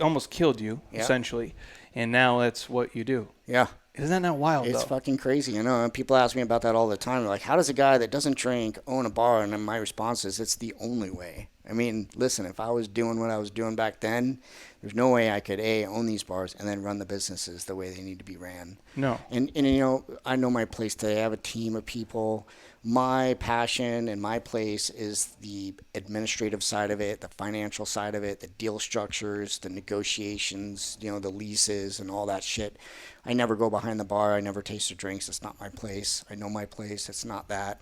almost killed you, essentially, and now that's what you do. Yeah. Isn't that not wild, It's though? fucking crazy, you know. And people ask me about that all the time. They're like, how does a guy that doesn't drink own a bar? And then my response is, it's the only way. I mean, listen, if I was doing what I was doing back then, there's no way I could, own these bars and then run the businesses the way they need to be ran. No. And you know, I know my place today. I have a team of people. My passion and my place is the administrative side of it, the financial side of it, the deal structures, the negotiations, you know, the leases and all that shit. I never go behind the bar. I never taste the drinks. It's not my place. I know my place. It's not that.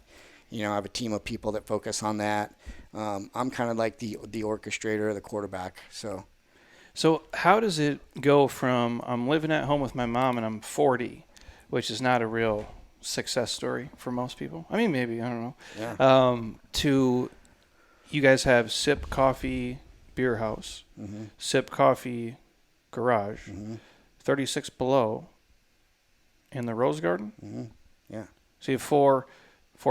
You know, I have a team of people that focus on that. I'm kind of like the orchestrator, the quarterback. So how does it go from I'm living at home with my mom and I'm 40, which is not a real success story for most people. I mean, maybe, I don't know. Yeah. To you guys have Sip Coffee Beer House, Sip Coffee Garage, 36 Below, and the Rose Garden. Yeah. So you have four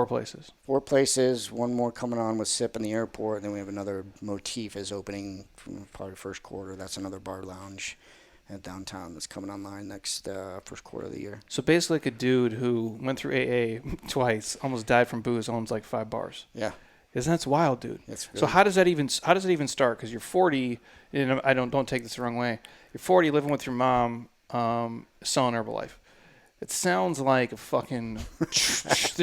places. 4 places. One more coming on with Sip in the airport. And then we have another Motif is opening from probably first quarter. That's another bar lounge at downtown that's coming online next first quarter of the year. So basically like a dude who went through AA twice, almost died from booze, owns like 5 bars. Yeah. Isn't that wild, dude? It's really so how does it even start? Because you're 40, and I don't take this the wrong way. You're 40, living with your mom, selling Herbalife. It sounds like a fucking the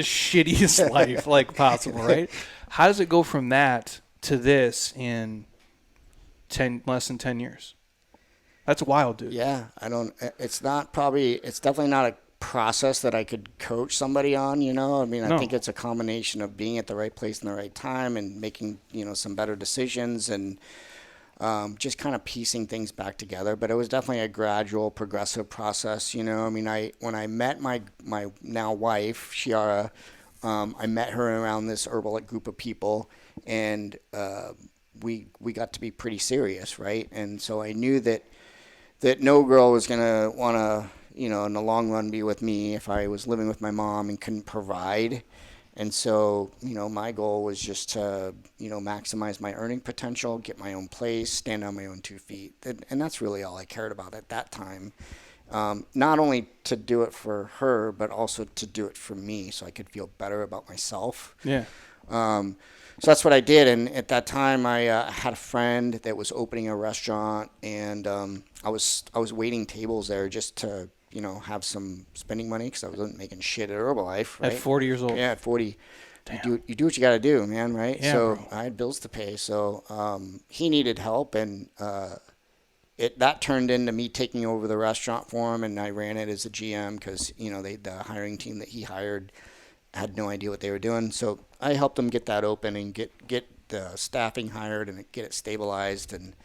shittiest life like possible, right? How does it go from that to this in less than 10 years? That's wild, dude. Yeah, it's definitely not a process that I could coach somebody on, you know. I mean, I think it's a combination of being at the right place in the right time and making, you know, some better decisions. And just kind of piecing things back together. But it was definitely a gradual, progressive process. You know, I mean, when I met my now wife, Shiara, I met her around this Herbalife group of people, and we got to be pretty serious, right? And so I knew that no girl was gonna want to, in the long run, be with me if I was living with my mom and couldn't provide. And so, my goal was just to, maximize my earning potential, get my own place, stand on my own 2 feet. And that's really all I cared about at that time. Not only to do it for her, but also to do it for me so I could feel better about myself. Yeah. So that's what I did. And at that time, I had a friend that was opening a restaurant, and I was waiting tables there just to, have some spending money because I wasn't making shit at Herbalife. Right? At 40 years old. Yeah, at 40. Damn. You do what you got to do, man, right? Yeah, so bro. I had bills to pay. So he needed help, and that turned into me taking over the restaurant for him, and I ran it as a GM because, the hiring team that he hired had no idea what they were doing. So I helped them get that open and get the staffing hired and get it stabilized and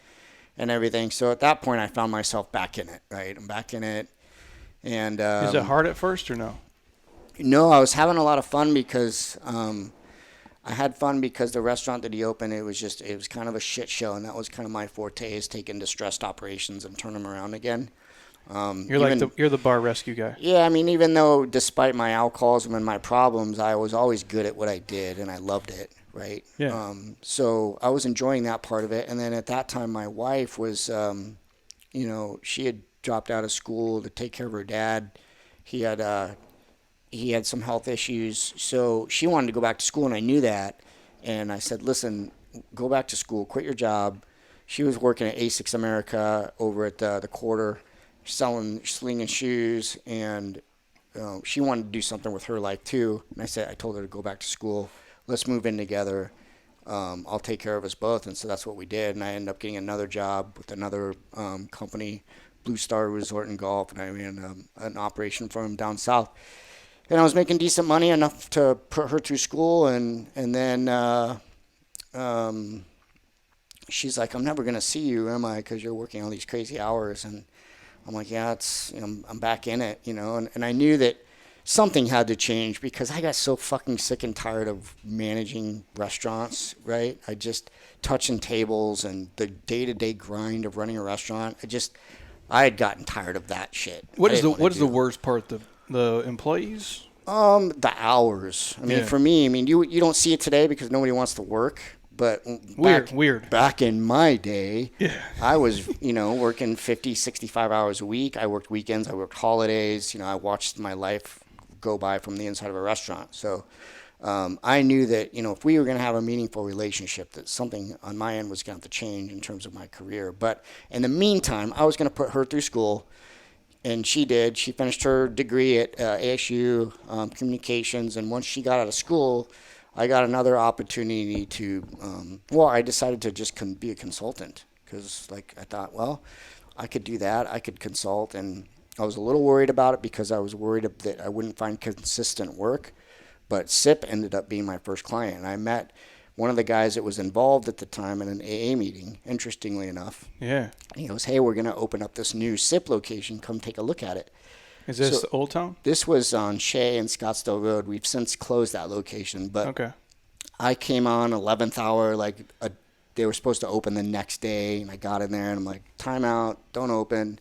everything. So at that point, I found myself back in it, right? I'm back in it. And Is it hard at first or no? no, I was having a lot of fun because I had fun because the restaurant that he opened, it was kind of a shit show, and that was kind of my forte, is taking distressed operations and turn them around again. You're the bar rescue guy. Yeah, I mean, even though despite my alcoholism and my problems, I was always good at what I did, and I loved it, right? Yeah. So I was enjoying that part of it. And then at that time, my wife was, she had dropped out of school to take care of her dad. He had some health issues, so she wanted to go back to school, and I knew that. And I said, listen, go back to school, quit your job. She was working at Asics America over at the Quarter, slinging shoes, and she wanted to do something with her life too. And I told her to go back to school. Let's move in together. I'll take care of us both. And so that's what we did. And I ended up getting another job with another company, Blue Star Resort and Golf, and I ran an operation for him down south. And I was making decent money, enough to put her through school, and then she's like, I'm never gonna see you, am I? Because you're working all these crazy hours. And I'm like, yeah, I'm back in it, and I knew that something had to change because I got so fucking sick and tired of managing restaurants, right? I just touching tables and the day-to-day grind of running a restaurant. I had gotten tired of that shit. What is the worst part? The employees? The hours. I mean, for me, you don't see it today because nobody wants to work. But weird. Back in my day, yeah. I was, working 50, 65 hours a week. I worked weekends. I worked holidays. I watched my life go by from the inside of a restaurant. So I knew that, if we were going to have a meaningful relationship, that something on my end was going to have to change in terms of my career. But in the meantime, I was going to put her through school. And she did. She finished her degree at ASU, communications. And once she got out of school, I got another opportunity to, I decided to just be a consultant because, I thought, well, I could do that. I could consult. And I was a little worried about it because I was worried that I wouldn't find consistent work. But SIP ended up being my first client. And I met one of the guys that was involved at the time in an AA meeting, interestingly enough. Yeah. He goes, hey, we're going to open up this new SIP location. Come take a look at it. Is this Old Town? This was on Shea and Scottsdale Road. We've since closed that location. But okay. I came on 11th hour, they were supposed to open the next day. And I got in there, and I'm like, time out, don't open.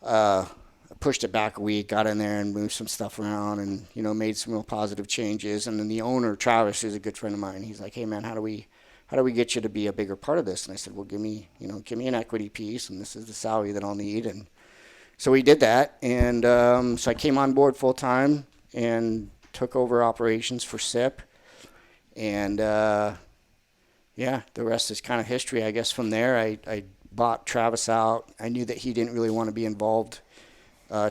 I pushed it back a week, got in there and moved some stuff around and, made some real positive changes. And then the owner, Travis, who's a good friend of mine, he's like, hey, man, how do we get you to be a bigger part of this? And I said, well, give me an equity piece, and this is the salary that I'll need. And so we did that. And so I came on board full time and took over operations for SIP. And, the rest is kind of history, I guess. From there, I bought Travis out. I knew that he didn't really want to be involved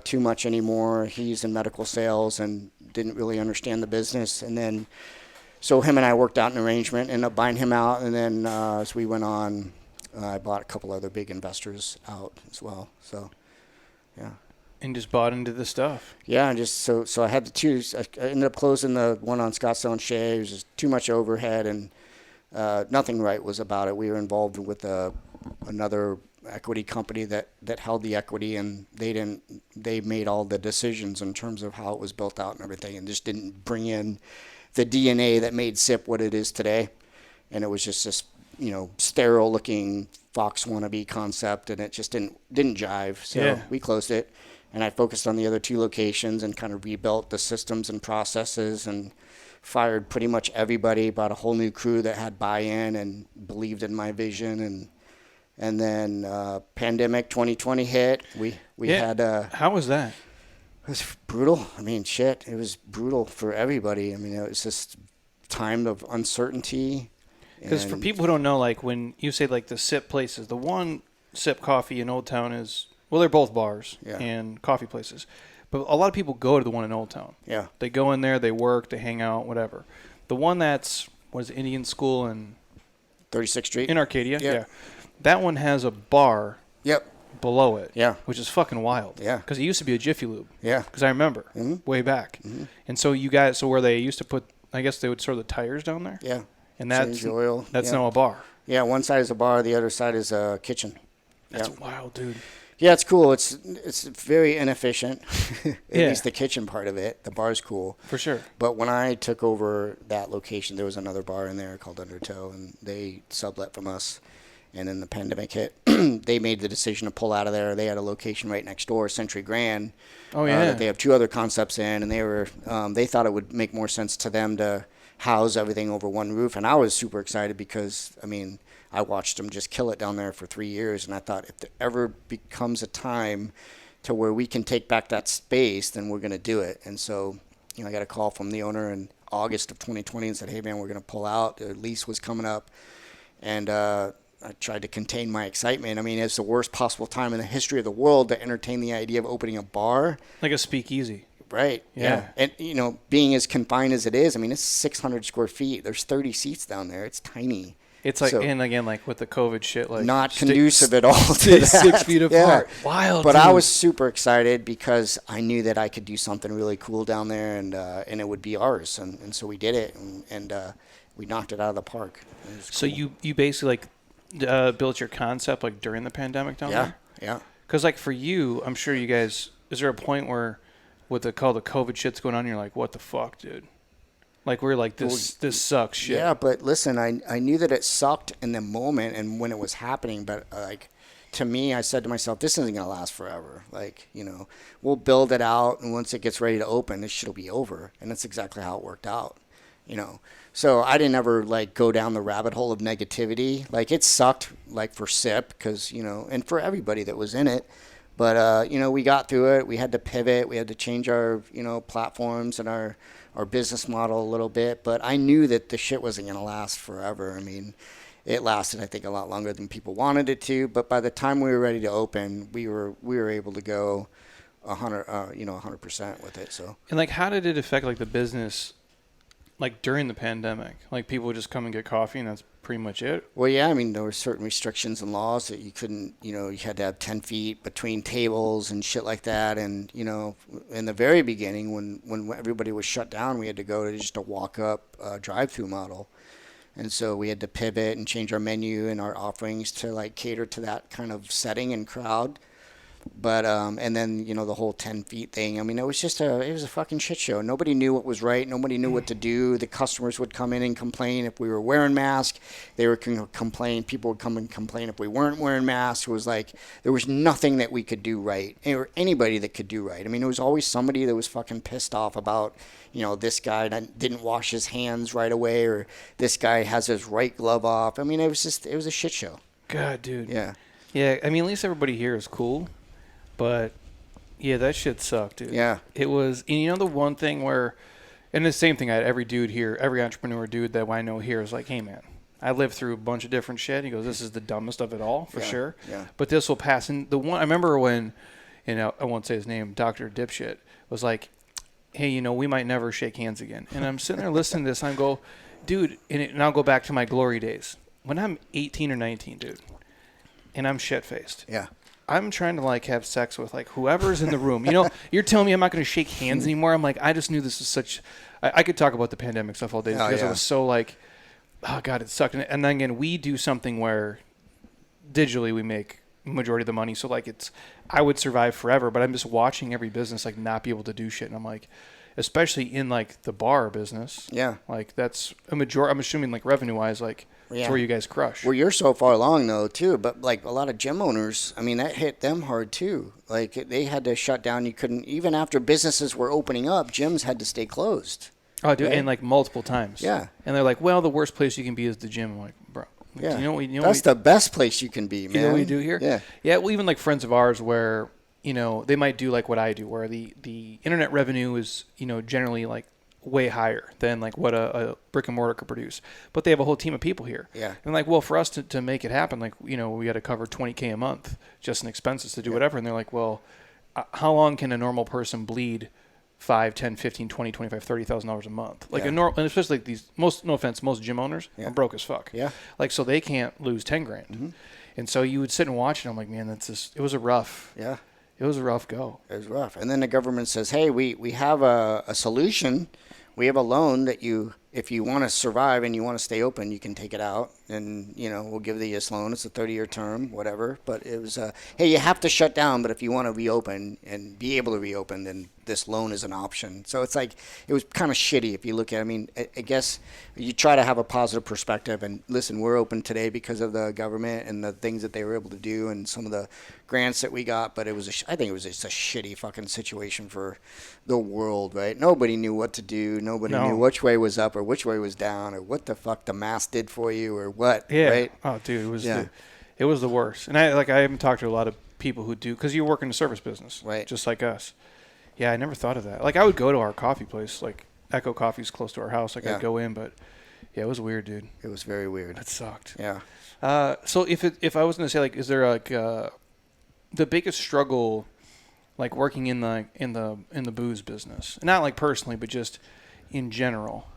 too much anymore. He's in medical sales and didn't really understand the business. And then, so him and I worked out an arrangement, ended up buying him out. And then as we went on, I bought a couple other big investors out as well. So, yeah. And just bought into the stuff. Yeah, and just so I had to choose. I ended up closing the one on Scottsdale and Shea. It was just too much overhead, and nothing right was about it. We were involved with a another equity company that held the equity, and they made all the decisions in terms of how it was built out and everything, and just didn't bring in the DNA that made SIP what it is today. And it was just this, sterile looking Fox wannabe concept, and it just didn't jive. So we closed it, and I focused on the other 2 locations and kind of rebuilt the systems and processes, and fired pretty much everybody, brought a whole new crew that had buy-in and believed in my vision. And then pandemic 2020 hit. We had how was that? It was brutal. I mean, shit, it was brutal for everybody. I mean, it was just time of uncertainty. Because for people who don't know, like when you say like the SIP places, the one SIP Coffee in Old Town is, well, they're both bars and coffee places. But a lot of people go to the one in Old Town. Yeah. They go in there, they work, they hang out, whatever. The one that's, Indian School and 36th Street? In Arcadia, yeah. That one has a bar below it, which is fucking wild. Yeah. Because it used to be a Jiffy Lube. Yeah. Because I remember way back. Mm-hmm. And so you guys, where they used to put, I guess they would store the tires down there? Yeah. And that's oil. That's now a bar. Yeah, one side is a bar, the other side is a kitchen. That's wild, dude. Yeah, it's cool. It's very inefficient, at least the kitchen part of it. The bar's cool. For sure. But when I took over that location, there was another bar in there called Undertow, and they sublet from us. And then the pandemic hit. They made the decision to pull out of there. They had a location right next door, Century Grand. Oh, yeah. They have 2 other concepts in, and they thought it would make more sense to them to house everything over one roof. And I was super excited because, I mean, I watched them just kill it down there for 3 years, and I thought if there ever becomes a time to where we can take back that space, then we're going to do it. And so, I got a call from the owner in August of 2020 and said, hey, man, we're going to pull out. The lease was coming up. And I tried to contain my excitement. I mean, it's the worst possible time in the history of the world to entertain the idea of opening a bar. Like a speakeasy. Right. Yeah. And, being as confined as it is, I mean, it's 600 square feet. There's 30 seats down there. It's tiny. It's like, and again, like with the COVID shit, like not conducive at all to that. 6 feet apart. Yeah. Wild. But dude. I was super excited because I knew that I could do something really cool down there, and it would be ours. And so we did it, and we knocked it out of the park. So cool. you basically built your concept like during the pandemic down there? Yeah. Because like for you, I'm sure you guys, is there a point where with the COVID shit's going on, you're like, what the fuck, dude? Like we're like, this sucks shit. Yeah, but listen, I knew that it sucked in the moment and when it was happening, but like to me, I said to myself, this isn't gonna last forever. Like, we'll build it out, and once it gets ready to open, this shit'll be over. And that's exactly how it worked out. So I didn't ever like go down the rabbit hole of negativity. Like it sucked like for SIP because, and for everybody that was in it. But, we got through it. We had to pivot. We had to change our, platforms and our business model a little bit. But I knew that the shit wasn't going to last forever. I mean, it lasted, I think, a lot longer than people wanted it to. But by the time we were ready to open, we were able to go 100% with it. So. And like, how did it affect like the business? Like during the pandemic, like people would just come and get coffee and that's pretty much it? Well, yeah, I mean, there were certain restrictions and laws that you couldn't, you had to have 10 feet between tables and shit like that. And, in the very beginning when everybody was shut down, we had to go to just a walk-up drive-through model. And so we had to pivot and change our menu and our offerings to like cater to that kind of setting and crowd. But and then the whole 10 feet thing. I mean, it was a fucking shit show. Nobody knew what was right. Nobody knew what to do. The customers would come in and complain if we were wearing masks. They were complain. People would come and complain if we weren't wearing masks. It was like there was nothing that we could do right, or anybody that could do right. I mean, there was always somebody that was fucking pissed off about this guy didn't wash his hands right away, or this guy has his right glove off. I mean, it was a shit show. God, dude. Yeah. Yeah. I mean, at least everybody here is cool. But, yeah, that shit sucked, dude. Yeah. It was, and the one thing where, and the same thing, I had every dude here, every entrepreneur dude that I know here is like, hey, man, I lived through a bunch of different shit. He goes, this is the dumbest of it all, for sure. Yeah. But this will pass. And the one, I remember when, I won't say his name, Dr. Dipshit was like, hey, we might never shake hands again. And I'm sitting there listening to this, and I go, dude, and I'll go back to my glory days. When I'm 18 or 19, dude, and I'm shit-faced. Yeah. I'm trying to like have sex with like whoever's in the room. You're telling me I'm not going to shake hands anymore. I'm like, I just knew this was such. I could talk about the pandemic stuff all day because it was so like, oh God, it sucked. And then again, we do something where digitally we make majority of the money. So like I would survive forever, but I'm just watching every business like not be able to do shit. And I'm like, especially in like the bar business. Yeah. Like that's a majority. I'm assuming like revenue wise, like it's where you guys crush. Well, you're so far along though too, but like a lot of gym owners, I mean, that hit them hard too. Like they had to shut down. You couldn't, even after businesses were opening up, gyms had to stay closed. Oh, dude, right? and like multiple times. Yeah. And they're like, well, the worst place you can be is the gym. I'm like, bro. Yeah. You know That's the best place you can be, man. You know what we do here? Yeah. Yeah. Well, even like friends of ours where, they might do like what I do, where the internet revenue is, generally like way higher than like what a brick and mortar could produce. But they have a whole team of people here. Yeah. And like, well, for us to make it happen, like, we got to cover $20K a month just in expenses to do whatever. And they're like, well, how long can a normal person bleed 5, 10, 15, 20, 25, $30,000 a month? Like and especially like these, most gym owners are broke as fuck. Yeah. Like, so they can't lose 10 grand. Mm-hmm. And so you would sit and watch it. I'm like, man, it was a rough go. It was rough. And then the government says, hey, we have a solution. We have a loan that if you want to survive and you want to stay open, you can take it out. And, we'll give you this loan. It's a 30-year term, whatever. But it was, hey, you have to shut down. But if you want to reopen and be able to reopen, then this loan is an option. So it's like, it was kind of shitty if you look at it. I mean, I guess you try to have a positive perspective. And listen, we're open today because of the government and the things that they were able to do and some of the grants that we got. But I think it was just a shitty fucking situation for the world, right? Nobody knew what to do. Nobody knew which way was up or which way was down or what the fuck the mask did for you or what, right? Oh, dude, it was the worst. And I haven't talked to a lot of people who do, because you work in the service business, right? Just like us. Yeah, I never thought of that. Like, I would go to our coffee place, like Echo Coffee's close to our house. Like, I'd go in, but yeah, it was weird, dude. It was very weird. It sucked. Yeah. So if I was gonna say, like, is there like the biggest struggle, like working in the booze business, not like personally, but just in general?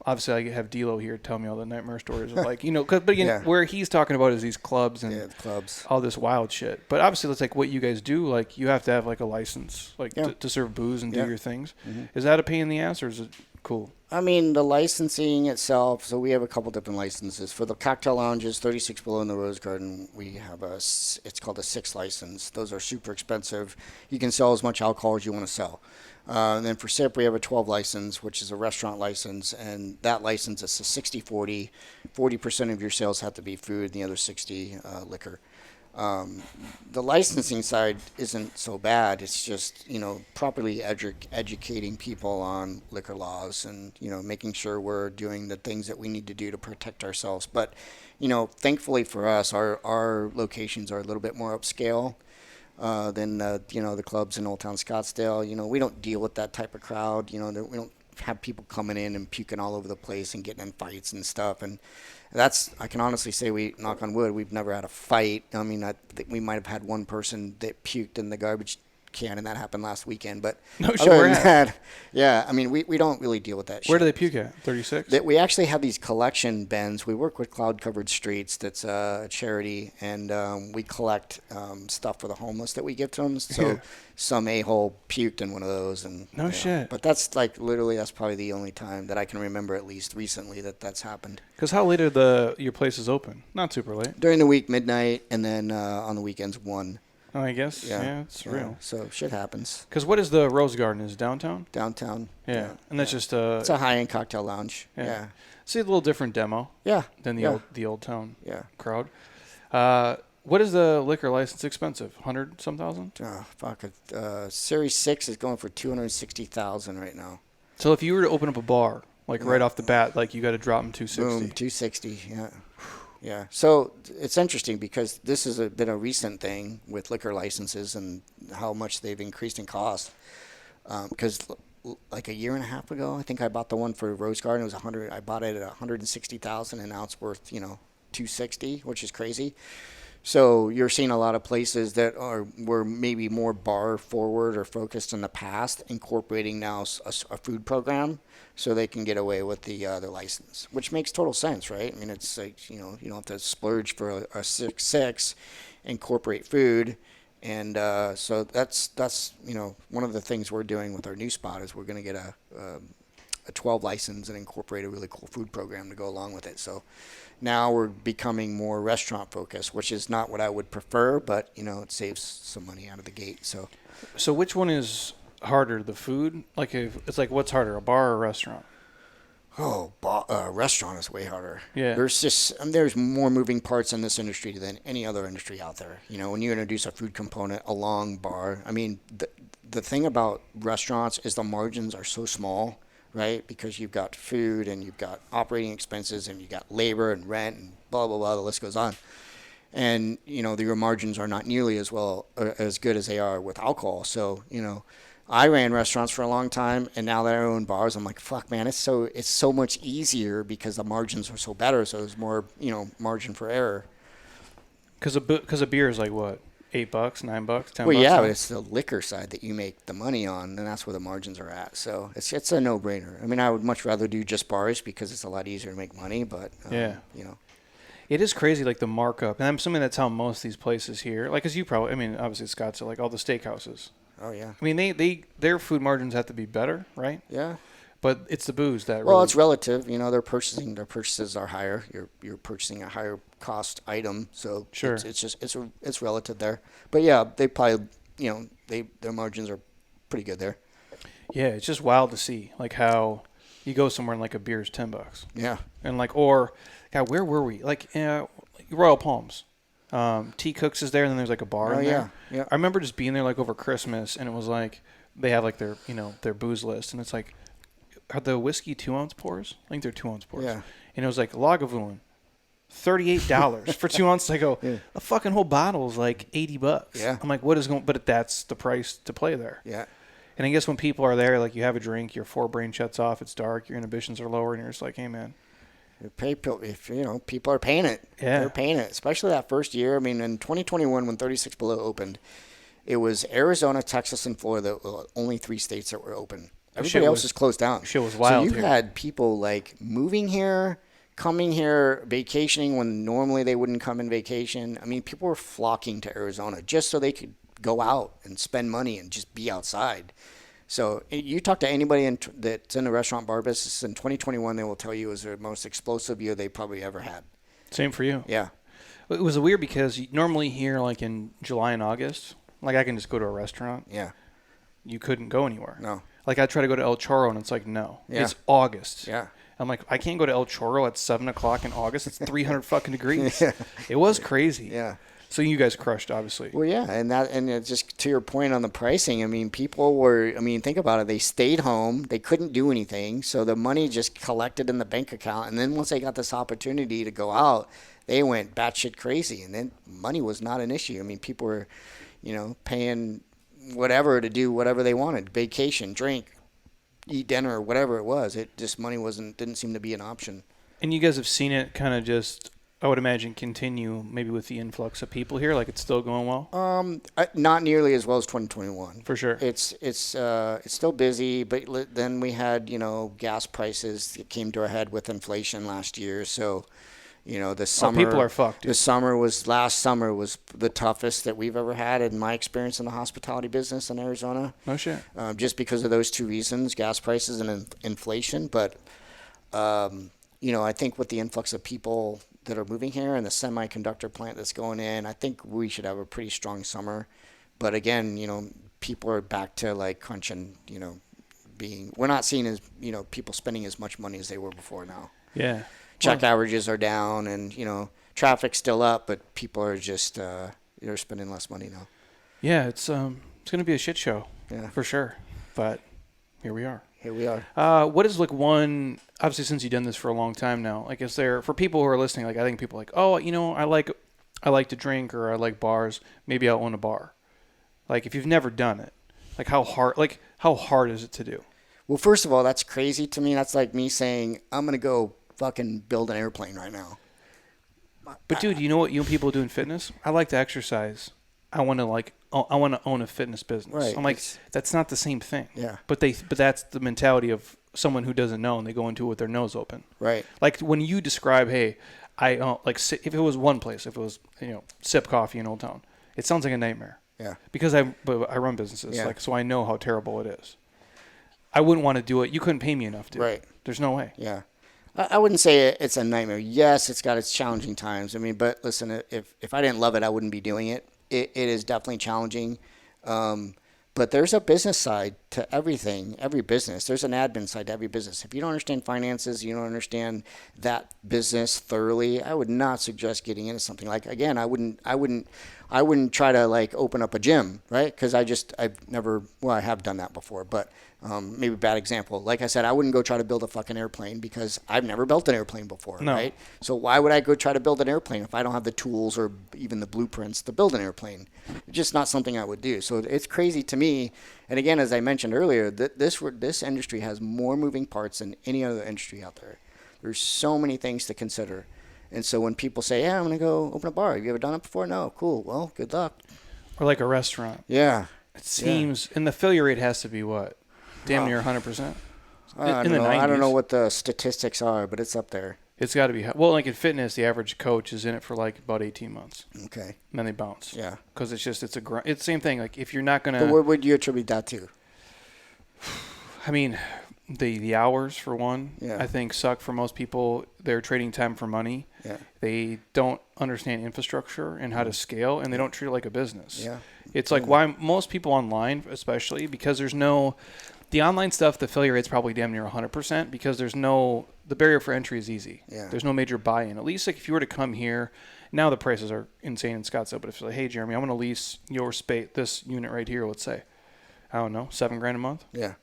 Obviously, I have D'Lo here tell me all the nightmare stories of like, but again, where he's talking about is these clubs and clubs, all this wild shit. But obviously, it's like what you guys do. Like, you have to have like a license, like to serve booze and do your things. Mm-hmm. Is that a pain in the ass, or is it cool? I mean, the licensing itself. So we have a couple different licenses for the cocktail lounges. 36 Below in the Rose Garden, we have it's called a 6 license. Those are super expensive. You can sell as much alcohol as you want to sell. And then for SIP, we have a 12 license, which is a restaurant license, and that license is a 60-40. 40% of your sales have to be food, and the other 60 liquor. The licensing side isn't so bad. It's just, properly educating people on liquor laws and, making sure we're doing the things that we need to do to protect ourselves. But, thankfully for us, our locations are a little bit more upscale than the clubs in Old Town Scottsdale. We don't deal with that type of crowd. We don't have people coming in and puking all over the place and getting in fights and stuff. And I can honestly say, we, knock on wood, we've never had a fight. I mean, I think we might have had one person that puked in the garbage can, and that happened last weekend. But no shit, where at? Yeah, I mean, we don't really deal with that shit. Where do they puke at? 36? We actually have these collection bins. We work with Cloud Covered Streets. That's a charity, and we collect stuff for the homeless that we give to them. So some a-hole puked in one of those. And no shit. But that's like literally, that's probably the only time that I can remember, at least recently, that's happened. Because how late are your places open? Not super late. During the week, midnight, and then on the weekends, 1. Oh, I guess. Yeah, it's real. So shit happens. Because what is the Rose Garden? Is it downtown? Downtown. Yeah. And that's just it's a high-end cocktail lounge. Yeah. See, a little different demo. Yeah. Than the old town. Yeah. Crowd. What is the liquor license expensive? 100-some thousand? Oh, fuck it. Series 6 is going for $260,000 right now. So if you were to open up a bar, like right off the bat, like you got to drop them $260. Boom, $260. Yeah. Yeah. So it's interesting because this has been a recent thing with liquor licenses and how much they've increased in cost. Because like a year and a half ago, I think I bought the one for Rose Garden. It was $100. I bought it at $160,000, and now it's worth $260, which is crazy. So you're seeing a lot of places that were maybe more bar forward or focused in the past, incorporating now a food program, so they can get away with the license, which makes total sense, right? I mean, it's like, you don't have to splurge for a 6-6, incorporate food. And so that's one of the things we're doing with our new spot is we're going to get a 12 license and incorporate a really cool food program to go along with it. So now we're becoming more restaurant focused, which is not what I would prefer, but it saves some money out of the gate. So which one is harder, the food? Like it's like what's harder, a bar or a restaurant? Restaurant is way harder. Yeah. There's more moving parts in this industry than any other industry out there. When you introduce a food component along bar, I mean, the thing about restaurants is the margins are so small, right? Because you've got food and you've got operating expenses and you've got labor and rent and blah, blah, blah, the list goes on. And, your margins are not nearly as good as they are with alcohol. So, I ran restaurants for a long time, and now that I own bars, I'm like, fuck, man, it's so much easier because the margins are so better. So there's more, margin for error. Because a beer is like what, $8, $9, $10? Well, yeah, but it's the liquor side that you make the money on, and that's where the margins are at. So it's a no-brainer. I mean, I would much rather do just bars because it's a lot easier to make money. But It is crazy, like the markup, and I'm assuming that's how most of these places here, like as you probably, I mean, obviously Scottsdale, like all the steakhouses. Oh yeah. I mean, their food margins have to be better, right? Yeah. But it's the booze that. Well, really... it's relative. Their purchases are higher. You're purchasing a higher cost item, so sure. It's relative there. But yeah, they probably their margins are pretty good there. Yeah, it's just wild to see like how you go somewhere and like a beer is $10. Yeah. And like God, where were we? Like Royal Palms. T Cooks is there, and then there's like a bar in there. Yeah. I remember just being there like over Christmas, and it was like they have like their their booze list, and it's like, are the whiskey 2-ounce pours? I think they're 2-ounce pours. Yeah. And it was like Lagavulin, $38 for 2 ounces. I go, a fucking whole bottle is like $80. Yeah. I'm like, what is going? But that's the price to play there. Yeah. And I guess when people are there, like you have a drink, your forebrain shuts off, it's dark, your inhibitions are lower, and you're just like, hey man. If people are paying it, they're paying it. Especially that first year. I mean, in 2021, when 36 Below opened, it was Arizona, Texas, and Florida, only 3 states that were open. Everybody else is closed down. Shit was wild. So you had people like moving here, coming here, vacationing when normally they wouldn't come in vacation. I mean, people were flocking to Arizona just so they could go out and spend money and just be outside. So you talk to anybody that's in the restaurant bar business in 2021, they will tell you it was the most explosive year they probably ever had. Same for you. Yeah. It was weird because normally here, like in July and August, like I can just go to a restaurant. Yeah. You couldn't go anywhere. No. Like I try to go to El Chorro, and it's like, no. Yeah. It's August. Yeah. I'm like, I can't go to El Chorro at 7 o'clock in August. It's 300 fucking degrees. Yeah. It was crazy. Yeah. So you guys crushed, obviously. Well, yeah, and just to your point on the pricing, I mean, think about it. They stayed home. They couldn't do anything, so the money just collected in the bank account. And then once they got this opportunity to go out, they went batshit crazy. And then money was not an issue. I mean, people were, paying whatever to do whatever they wanted, vacation, drink, eat dinner, whatever it was. It just money didn't seem to be an option. And you guys have seen it kind of just, I would imagine, continue maybe with the influx of people here. Like it's still going well. Not nearly as well as 2021. For sure. It's still busy, but then we had gas prices that came to a head with inflation last year. So, the summer. People are fucked. Dude. Last summer was the toughest that we've ever had in my experience in the hospitality business in Arizona. No shit. Just because of those two reasons, gas prices and inflation. But, I think with the influx of people that are moving here and the semiconductor plant that's going in, I think we should have a pretty strong summer. But again, people are back to like crunching, we're not seeing as, people spending as much money as they were before now. Yeah. Check averages are down and, traffic's still up, but people are just, they're spending less money now. Yeah. It's going to be a shit show. Yeah. For sure. But here we are. Here we are. What is like one, obviously since you've done this for a long time now, like is there, for people who are listening, like I think people are like, oh, I like to drink or I like bars, maybe I'll own a bar. Like if you've never done it, like how hard is it to do? Well, first of all, that's crazy to me. That's like me saying, I'm going to go fucking build an airplane right now. But dude, you know what people do in fitness? I like to exercise. I want to own a fitness business. Right. I'm like, that's not the same thing. Yeah. But that's the mentality of someone who doesn't know and they go into it with their nose open. Right. Like when you describe, hey, if it was one place, if it was, Sip Coffee in Old Town, it sounds like a nightmare. Yeah. Because I run businesses, Yeah. so I know how terrible it is. I wouldn't want to do it. You couldn't pay me enough, dude. Right. There's no way. Yeah. I wouldn't say it's a nightmare. Yes, it's got its challenging times. I mean, but listen, if I didn't love it, I wouldn't be doing it. It is definitely challenging. But there's a business side to everything, every business. There's an admin side to every business. If you don't understand finances, you don't understand that business thoroughly, I would not suggest getting into something like, again, I wouldn't try to like open up a gym, right? Because I've never, well, I have done that before, but maybe a bad example. Like I said, I wouldn't go try to build a fucking airplane because I've never built an airplane before, right? So why would I go try to build an airplane if I don't have the tools or even the blueprints to build an airplane? It's just not something I would do. So it's crazy to me. And again, as I mentioned earlier, this industry has more moving parts than any other industry out there. There's so many things to consider. And so when people say, yeah, I'm going to go open a bar. Have you ever done it before? No. Cool. Well, good luck. Or like a restaurant. Yeah. It seems, and the failure rate has to be what? Damn near 100%? I don't know what the statistics are, but it's up there. It's got to be. Well, like in fitness, the average coach is in it for like about 18 months. Okay. And then they bounce. Yeah. Because it's the same thing. Like if you're not going to. But what would you attribute that to? I mean, the hours for one, Yeah. I think suck for most people. They're trading time for money. Yeah. They don't understand infrastructure and how to scale, and they don't treat it like a business. Yeah. It's like why most people online, especially because the online stuff, the failure rate's probably damn near 100% because the barrier for entry is easy. Yeah. There's no major buy-in. At least like if you were to come here, now the prices are insane in Scottsdale, but if you're like, hey, Jeremy, I'm going to lease your space, this unit right here, let's say, I don't know, $7,000 a month? Yeah.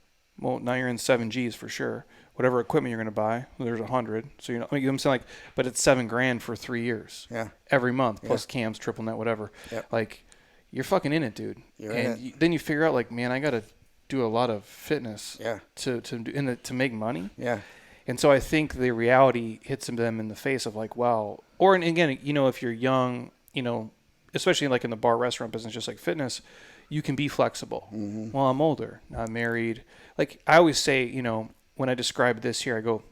Well, now you're in 7Gs for sure. Whatever equipment you're going to buy, there's 100. So you're not, I'm saying but it's $7,000 for 3 years. Yeah. Every month, plus cams, triple net, whatever. Yep. Like, you're fucking in it, dude. You're in it. Then you figure out, like, man, I got to do a lot of fitness to make money. Yeah. And so I think the reality hits them in the face of like, wow. Or, and again, if you're young, especially like in the bar restaurant business, just like fitness, you can be flexible. Mm-hmm. Well, I'm older, I'm married. Like I always say, when I describe this here, I go,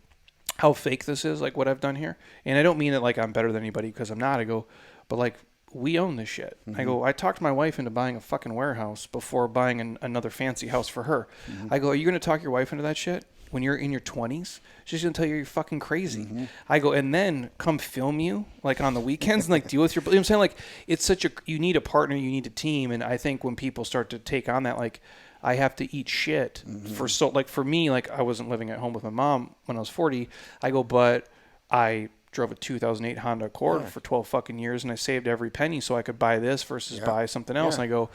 how fake this is, like what I've done here. And I don't mean it like I'm better than anybody because I'm not. I go, but like we own this shit. Mm-hmm. I go, I talked my wife into buying a fucking warehouse before buying another fancy house for her. Mm-hmm. I go, are you going to talk your wife into that shit? When you're in your 20s, she's going to tell you you're fucking crazy. Mm-hmm. I go, and then come film you like on the weekends and like deal with I'm saying like it's you need a partner, you need a team. And I think when people start to take on that, like I have to eat shit for me, like I wasn't living at home with my mom when I was 40. I go, but I drove a 2008 Honda Accord for 12 fucking years and I saved every penny so I could buy this versus buy something else. And I go,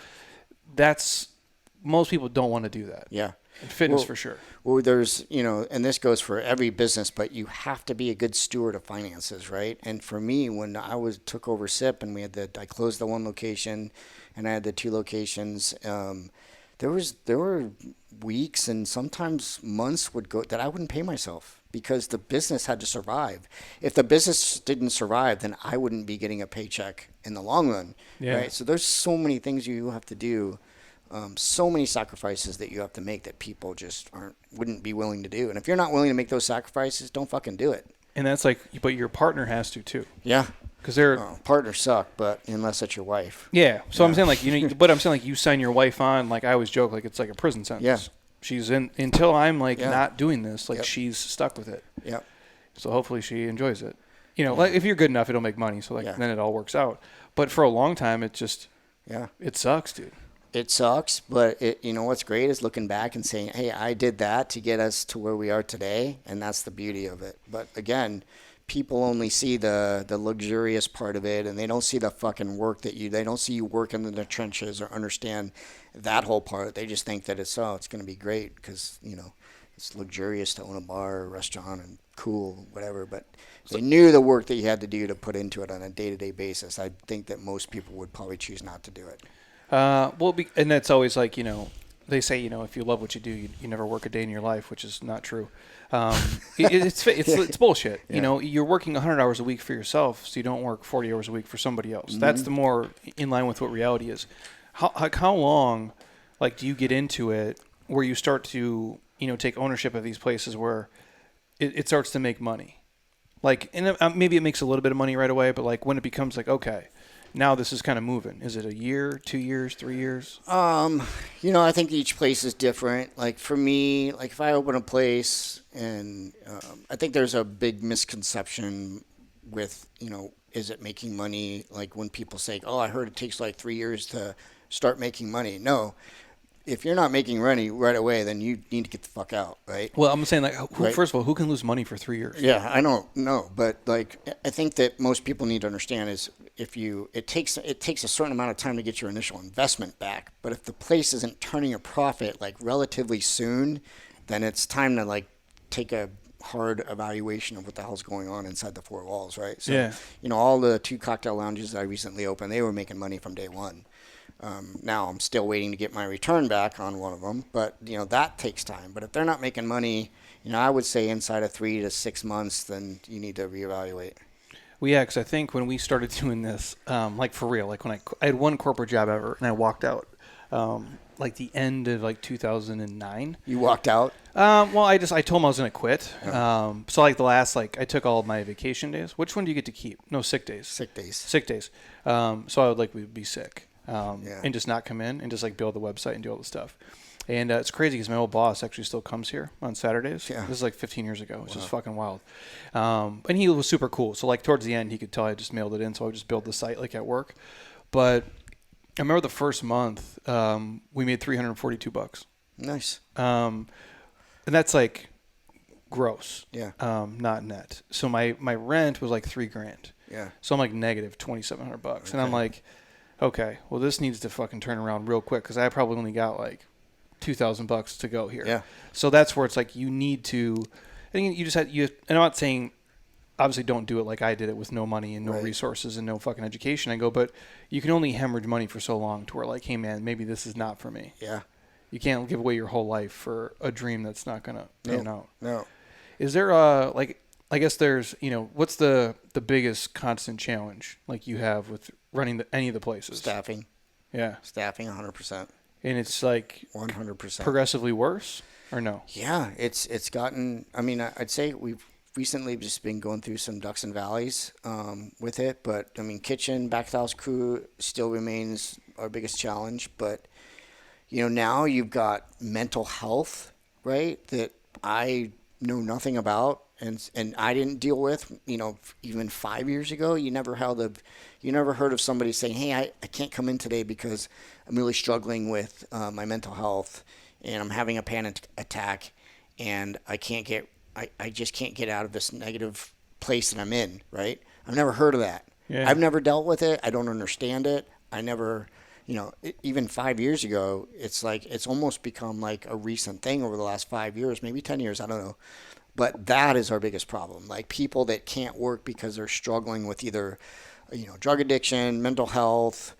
most people don't want to do that. Yeah. Fitness for sure. Well, there's, and this goes for every business, but you have to be a good steward of finances, right? And for me, when I took over SIP and I closed the one location and I had the 2 locations, there were weeks and sometimes months would go that I wouldn't pay myself because the business had to survive. If the business didn't survive, then I wouldn't be getting a paycheck in the long run, right? So there's so many things you have to do. So many sacrifices that you have to make that people just wouldn't be willing to do. And if you're not willing to make those sacrifices, don't fucking do it. And that's like, but your partner has to too. Yeah. Because partners suck, but unless it's your wife. Yeah. So I'm saying like, but I'm saying like you sign your wife on, like I always joke, like it's like a prison sentence. Yeah. She's until I'm like not doing this, like she's stuck with it. Yeah. So hopefully she enjoys it. Like if you're good enough, it'll make money. So like then it all works out. But for a long time, it just, it sucks, dude. It sucks, but what's great is looking back and saying, hey, I did that to get us to where we are today, and that's the beauty of it. But again, people only see the luxurious part of it, and they don't see the fucking work they don't see you working in the trenches or understand that whole part. They just think that it's going to be great because, it's luxurious to own a bar or restaurant and cool, whatever. But they knew the work that you had to do to put into it on a day-to-day basis. I think that most people would probably choose not to do it. And that's always like, they say, if you love what you do, you never work a day in your life, which is not true. It's bullshit. Yeah. You're working 100 hours a week for yourself, so you don't work 40 hours a week for somebody else. Mm-hmm. That's the more in line with what reality is. How long, like, do you get into it where you start to, take ownership of these places where it starts to make money? Like, and maybe it makes a little bit of money right away, but like when it becomes like, okay, now this is kind of moving? Is it a year, 2 years, 3 years? I think each place is different. Like for me, like if I open a place and I think there's a big misconception with, is it making money? Like when people say, oh, I heard it takes like 3 years to start making money. No, if you're not making money right away, then you need to get the fuck out, right? Well, I'm saying, like, Right. first of all, who can lose money for 3 years? Yeah, I don't know, but like I think that most people need to understand is it takes a certain amount of time to get your initial investment back, but if the place isn't turning a profit like relatively soon, then it's time to like take a hard evaluation of what the hell's going on inside the four walls, right? So, Yeah. All the 2 cocktail lounges that I recently opened, they were making money from day one. Now I'm still waiting to get my return back on one of them, but that takes time. But if they're not making money, I would say inside of 3 to 6 months, then you need to reevaluate. Well, yeah, because I think when we started doing this, like for real, like when I had one corporate job ever, and I walked out, like the end of like 2009. You walked out? Well, I told them I was going to quit. Oh. So like the last, like I took all of my vacation days. Which one do you get to keep? No, sick days. Sick days. Sick days. So I would like be sick. Yeah. And just not come in and just like build the website and do all the stuff. And it's crazy because my old boss actually still comes here on Saturdays. Yeah. This is like 15 years ago. It's just fucking wild. And he was super cool. So like towards the end, he could tell I just mailed it in. So I would just build the site like at work. But I remember the first month, we made $342. Nice. And that's like gross. Yeah. Not net. So my rent was like $3,000. Yeah. So I'm like negative $2,700. Okay. And I'm like, okay, well, this needs to fucking turn around real quick because I probably only got like $2,000 to go here. Yeah. So that's where it's like you need to. I think you just had you. And I'm not saying obviously don't do it like I did it with no money and no Right. resources and no fucking education. I go, but you can only hemorrhage money for so long to where like, hey man, maybe this is not for me. Yeah. You can't give away your whole life for a dream that's not gonna pan out. No. Is there like? I guess there's, what's the biggest constant challenge like you have with running any of the places? Staffing. Yeah. Staffing 100%. And it's like 100%. progressively worse or no? Yeah, it's gotten. I mean, I'd say we've recently just been going through some ducks and valleys with it, but I mean, kitchen back of the house crew still remains our biggest challenge. But now you've got mental health, right? That I know nothing about, and I didn't deal with. Even 5 years ago, you never heard of somebody saying, "Hey, I can't come in today because I'm really struggling with my mental health." And I'm having a panic attack, and I just can't get out of this negative place that I'm in, right? I've never heard of that. Yeah. I've never dealt with it. I don't understand it. I never, even 5 years ago, it's like, it's almost become like a recent thing over the last 5 years, maybe 10 years, I don't know. But that is our biggest problem. Like people that can't work because they're struggling with either, drug addiction, mental health,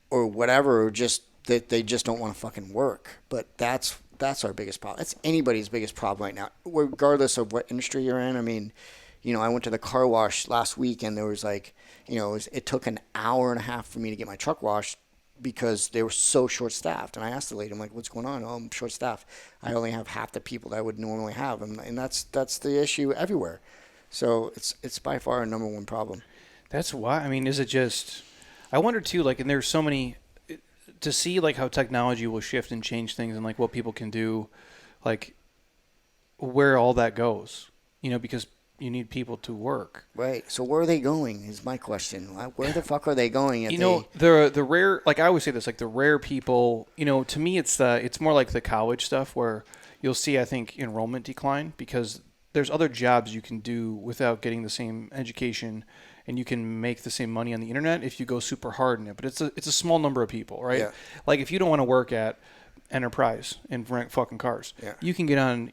or whatever, or just that they just don't want to fucking work. But that's our biggest problem. That's anybody's biggest problem right now, regardless of what industry you're in. I mean, I went to the car wash last week, and there was like, it took an hour and a half for me to get my truck washed because they were so short-staffed. And I asked the lady, I'm like, what's going on? Oh, I'm short-staffed. I only have half the people that I would normally have. And that's the issue everywhere. So it's by far our number one problem. That's why. I mean, is it just? I wonder too. Like, and there's so many to see like how technology will shift and change things, and like what people can do, like where all that goes. Because you need people to work. Right. So where are they going is my question. Where the fuck are they going? The rare, like I always say this, like the rare people. To me, it's more like the college stuff where you'll see, I think, enrollment decline because there's other jobs you can do without getting the same education. And you can make the same money on the internet if you go super hard in it. But it's a small number of people, right? Yeah. Like if you don't want to work at Enterprise and rent fucking cars, Yeah. you can get on,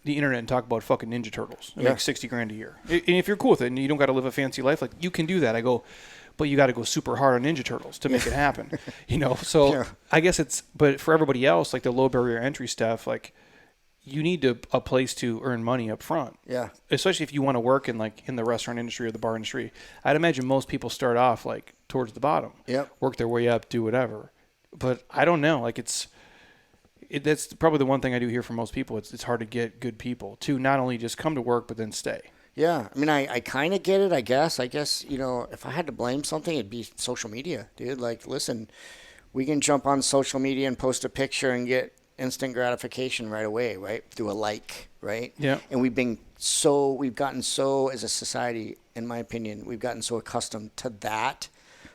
the internet and talk about fucking Ninja Turtles and Yeah. make $60,000 a year. And if you're cool with it and you don't got to live a fancy life, like you can do that. I go, but you got to go super hard on Ninja Turtles to make it happen, So Yeah. I guess but for everybody else, like the low barrier entry stuff, like you need a place to earn money up front. Yeah. Especially if you want to work in the restaurant industry or the bar industry. I'd imagine most people start off like towards the bottom. Yep. Work their way up, do whatever. But I don't know. Like that's probably the one thing I do hear from most people. It's hard to get good people to not only just come to work but then stay. Yeah, I mean, I kind of get it, I guess. If I had to blame something, it'd be social media, dude. Like, listen, we can jump on social media and post a picture and get instant gratification right away, right? Through a like, right? Yeah. And we've gotten so, as a society, in my opinion, we've gotten so accustomed to that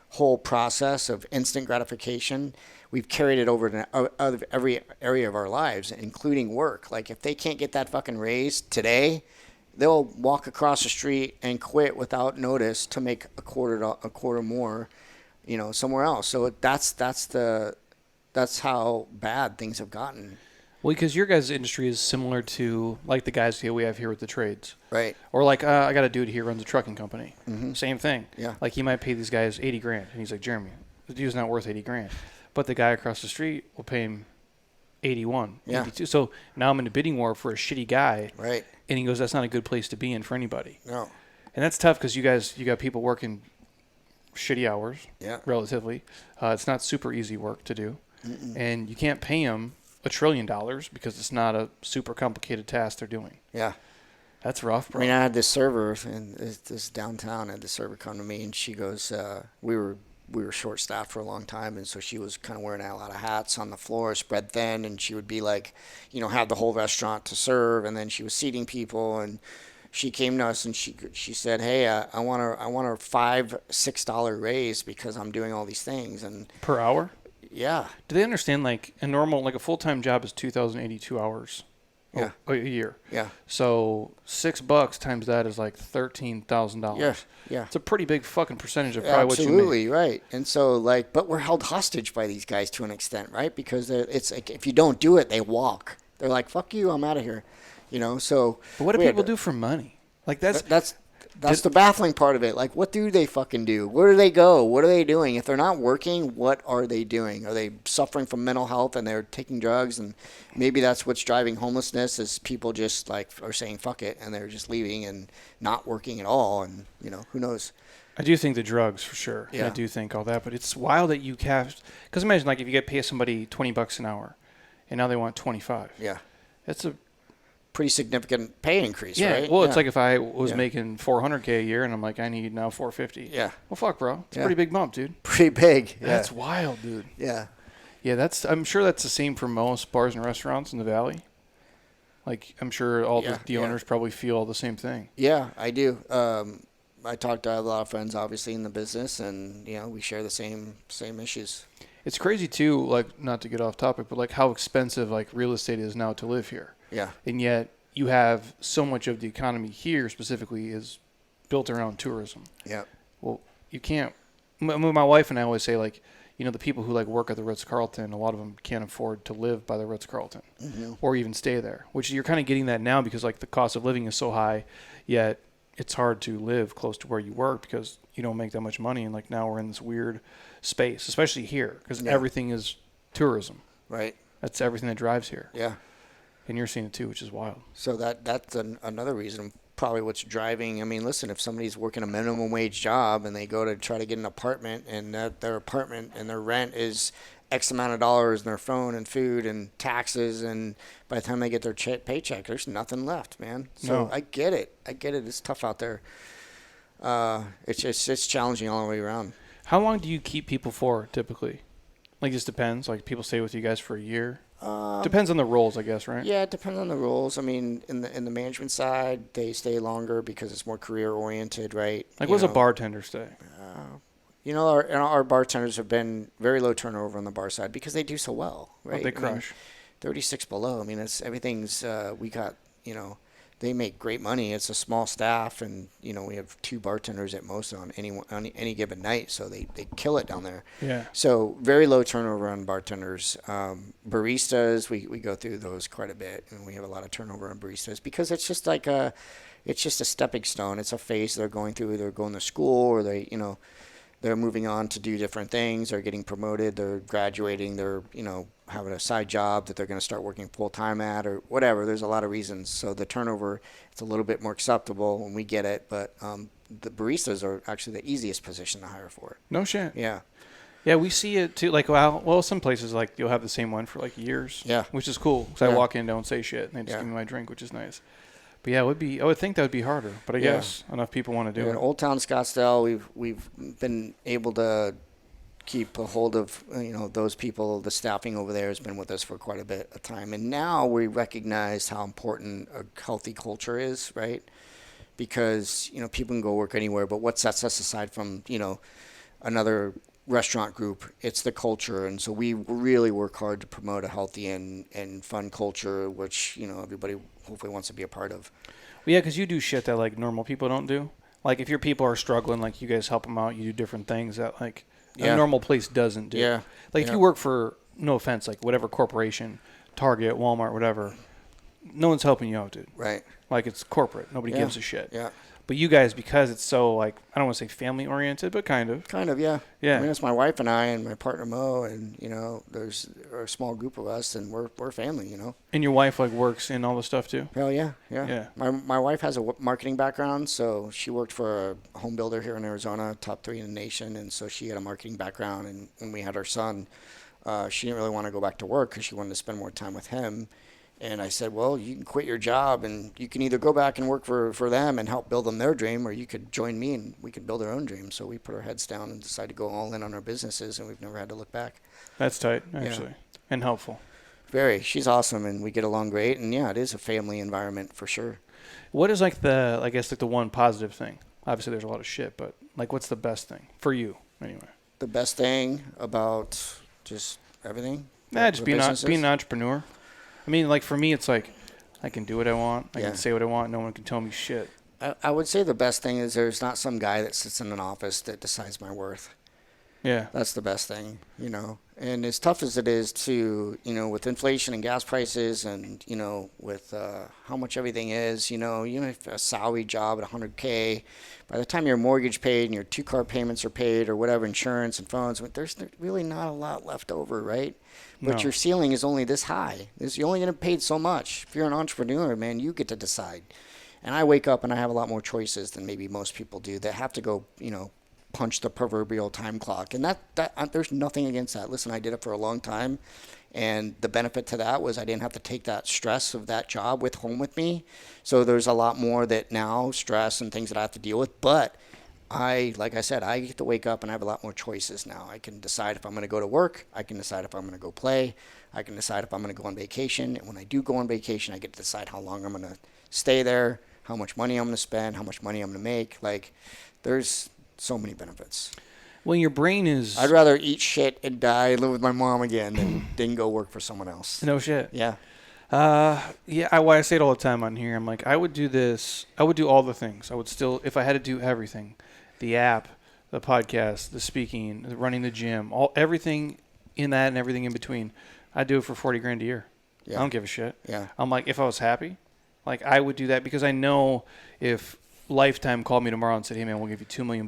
whole process of instant gratification. We've carried it over to every area of our lives, including work. Like, if they can't get that fucking raise today, they'll walk across the street and quit without notice to make a quarter more, somewhere else. So that's how bad things have gotten. Well, because your guys' industry is similar to like the guys we have here with the trades, Right. or like I got a dude here who runs a trucking company. Mm-hmm. Same thing. Yeah. Like he might pay these guys $80,000, and he's like, Jeremy, the dude's not worth $80,000, but the guy across the street will pay him 81, Yeah. 82. So now I'm in a bidding war for a shitty guy. Right. And he goes, that's not a good place to be in for anybody. No. And that's tough because you got people working shitty hours, Yeah. relatively. It's not super easy work to do. Mm-mm. And you can't pay them $1 trillion because it's not a super complicated task they're doing. Yeah. That's rough, bro. I mean, I had this server in this downtown. I had this server come to me, and she goes, we were short-staffed for a long time, and so she was kind of wearing a lot of hats on the floor, spread thin, and she would be like, have the whole restaurant to serve, and then she was seating people, and she came to us and she said, hey, I want a $5-6 raise because I'm doing all these things. And per hour? Yeah. Do they understand like a full-time job is 2,082 hours? Yeah. A year. Yeah. So $6 times that is like $13,000. Yeah. Yeah. It's a pretty big fucking percentage of probably what you make. Absolutely, right. And so but we're held hostage by these guys to an extent, right? Because it's like, if you don't do it, they walk. They're like, fuck you, I'm out of here. So. But what do people do for money? Like That's the baffling part of it. Like, what do they fucking do? Where do they go? What are they doing? If they're not working, what are they doing? Are they suffering from mental health and they're taking drugs? And maybe that's what's driving homelessness, is people just like are saying fuck it and they're just leaving and not working at all. And who knows? I do think the drugs for sure. Yeah. I do think all that, but it's wild that you have. Because imagine like if you get pay somebody $20 an hour, and now they want 25. Yeah. That's a pretty significant pay increase, yeah. right? Well, Yeah. it's like if I was making $400K a year and I'm like, I need now $450. Yeah. Well, fuck, bro. It's a Yeah. pretty big bump, dude. Pretty big. Yeah. That's wild, dude. Yeah. Yeah, I'm sure that's the same for most bars and restaurants in the Valley. Like, I'm sure all the owners probably feel all the same thing. Yeah, I do. I talk to a lot of friends, obviously, in the business, and we share the same issues. It's crazy too, like, not to get off topic, but like how expensive like real estate is now to live here. Yeah. And yet you have so much of the economy here specifically is built around tourism. Yeah. Well, you can't. My wife and I always say, like, the people who like work at the Ritz-Carlton, a lot of them can't afford to live by the Ritz-Carlton or even stay there, which you're kind of getting that now because like the cost of living is so high, yet it's hard to live close to where you work because you don't make that much money. And like now we're in this weird space, especially here, because everything is tourism. Right. That's everything that drives here. Yeah. And you're seeing it too, which is wild. So that's another reason, probably what's driving. I mean, listen, if somebody's working a minimum wage job and they go to try to get an apartment, and their apartment and their rent is X amount of dollars, and their phone and food and taxes, and by the time they get their paycheck, there's nothing left, man. So I get it. It's tough out there. It's challenging all the way around. How long do you keep people for typically? Like, just depends. Like, people stay with you guys for a year. Depends on the roles, I guess, right? Yeah, it depends on the roles. I mean, in the management side, they stay longer because it's more career oriented, right? Like, what does a bartender stay? Our bartenders have been very low turnover on the bar side because they do so well, right? They crush. 36 below. I mean, everything's. We got they make great money. It's a small staff, and we have 2 bartenders at most on any given night, so they kill it down there. Yeah. So very low turnover on bartenders. Baristas, we go through those quite a bit, and we have a lot of turnover on baristas because it's just like a stepping stone. It's a phase they're going through. They're going to school, or they're moving on to do different things. They're getting promoted. They're graduating. They're having a side job that they're going to start working full time at, or whatever. There's a lot of reasons. So the turnover, it's a little bit more acceptable when we get it. But the baristas are actually the easiest position to hire for it. No shit. Yeah. Yeah, we see it too. Like, some places like you'll have the same one for like years. Yeah. Which is cool because I walk in, don't say shit, and they just Yeah. give me my drink, which is nice. But yeah, I would think that would be harder, but I guess enough people want to do In it. Old Town Scottsdale, we've been able to keep a hold of those people. The staffing over there has been with us for quite a bit of time, and now we recognize how important a healthy culture is, right? Because people can go work anywhere, but what sets us aside from another restaurant group? It's the culture, and so we really work hard to promote a healthy and fun culture, which everybody hopefully wants to be a part of. Well, yeah, because you do shit that like normal people don't do. Like if your people are struggling, like you guys help them out. You do different things that like a normal place doesn't do. Yeah. Like if you work for, no offense, like whatever corporation, Target, Walmart, whatever, no one's helping you out, dude. Right. Like it's corporate. Nobody gives a shit. Yeah. But you guys, because it's so like, I don't want to say family oriented, but kind of. Kind of, yeah. Yeah. I mean, it's my wife and I and my partner Mo, and there's a small group of us, and we're family, And your wife like works in all the stuff too? Hell yeah. Yeah. My wife has a marketing background, so she worked for a home builder here in Arizona, top 3 in the nation, and so she had a marketing background. And when we had our son, she didn't really want to go back to work because she wanted to spend more time with him. And I said, well, you can quit your job and you can either go back and work for them and help build them their dream, or you could join me and we could build our own dream. So we put our heads down and decided to go all in on our businesses, and we've never had to look back. That's tight, actually, and helpful. Very. She's awesome, and we get along great. And yeah, it is a family environment for sure. What is like the one positive thing? Obviously, there's a lot of shit, but like, what's the best thing for you, anyway? The best thing about just everything? Just being an entrepreneur. I mean, like for me, it's like I can do what I want. I can say what I want. No one can tell me shit. I would say the best thing is there's not some guy that sits in an office that decides my worth. Yeah. That's the best thing, And as tough as it is to, with inflation and gas prices and, with how much everything is, if a salary job at $100K, by the time your mortgage paid and your 2-car payments are paid or whatever, insurance and phones, there's really not a lot left over, right? But your ceiling is only this high. You're only going to paid so much. If you're an entrepreneur, man, you get to decide. And I wake up and I have a lot more choices than maybe most people do that have to go, punch the proverbial time clock. And that there's nothing against that. Listen, I did it for a long time. And the benefit to that was I didn't have to take that stress of that job home with me. So there's a lot more that now, stress and things that I have to deal with. But like I said, I get to wake up and I have a lot more choices now. I can decide if I'm going to go to work. I can decide if I'm going to go play. I can decide if I'm going to go on vacation. And when I do go on vacation, I get to decide how long I'm going to stay there, how much money I'm going to spend, how much money I'm going to make. Like, there's so many benefits. Well, your brain is... I'd rather eat shit and die and live with my mom again than go work for someone else. No shit. Yeah. I say it all the time on here. I'm like, I would do this. I would do all the things. I would still, if I had to do everything, the app, the podcast, the speaking, the running the gym, everything in that and everything in between, I'd do it for $40,000 a year. Yeah. I don't give a shit. Yeah. I'm like, if I was happy, like I would do that because I know if Lifetime called me tomorrow and said, hey man, we'll give you $2 million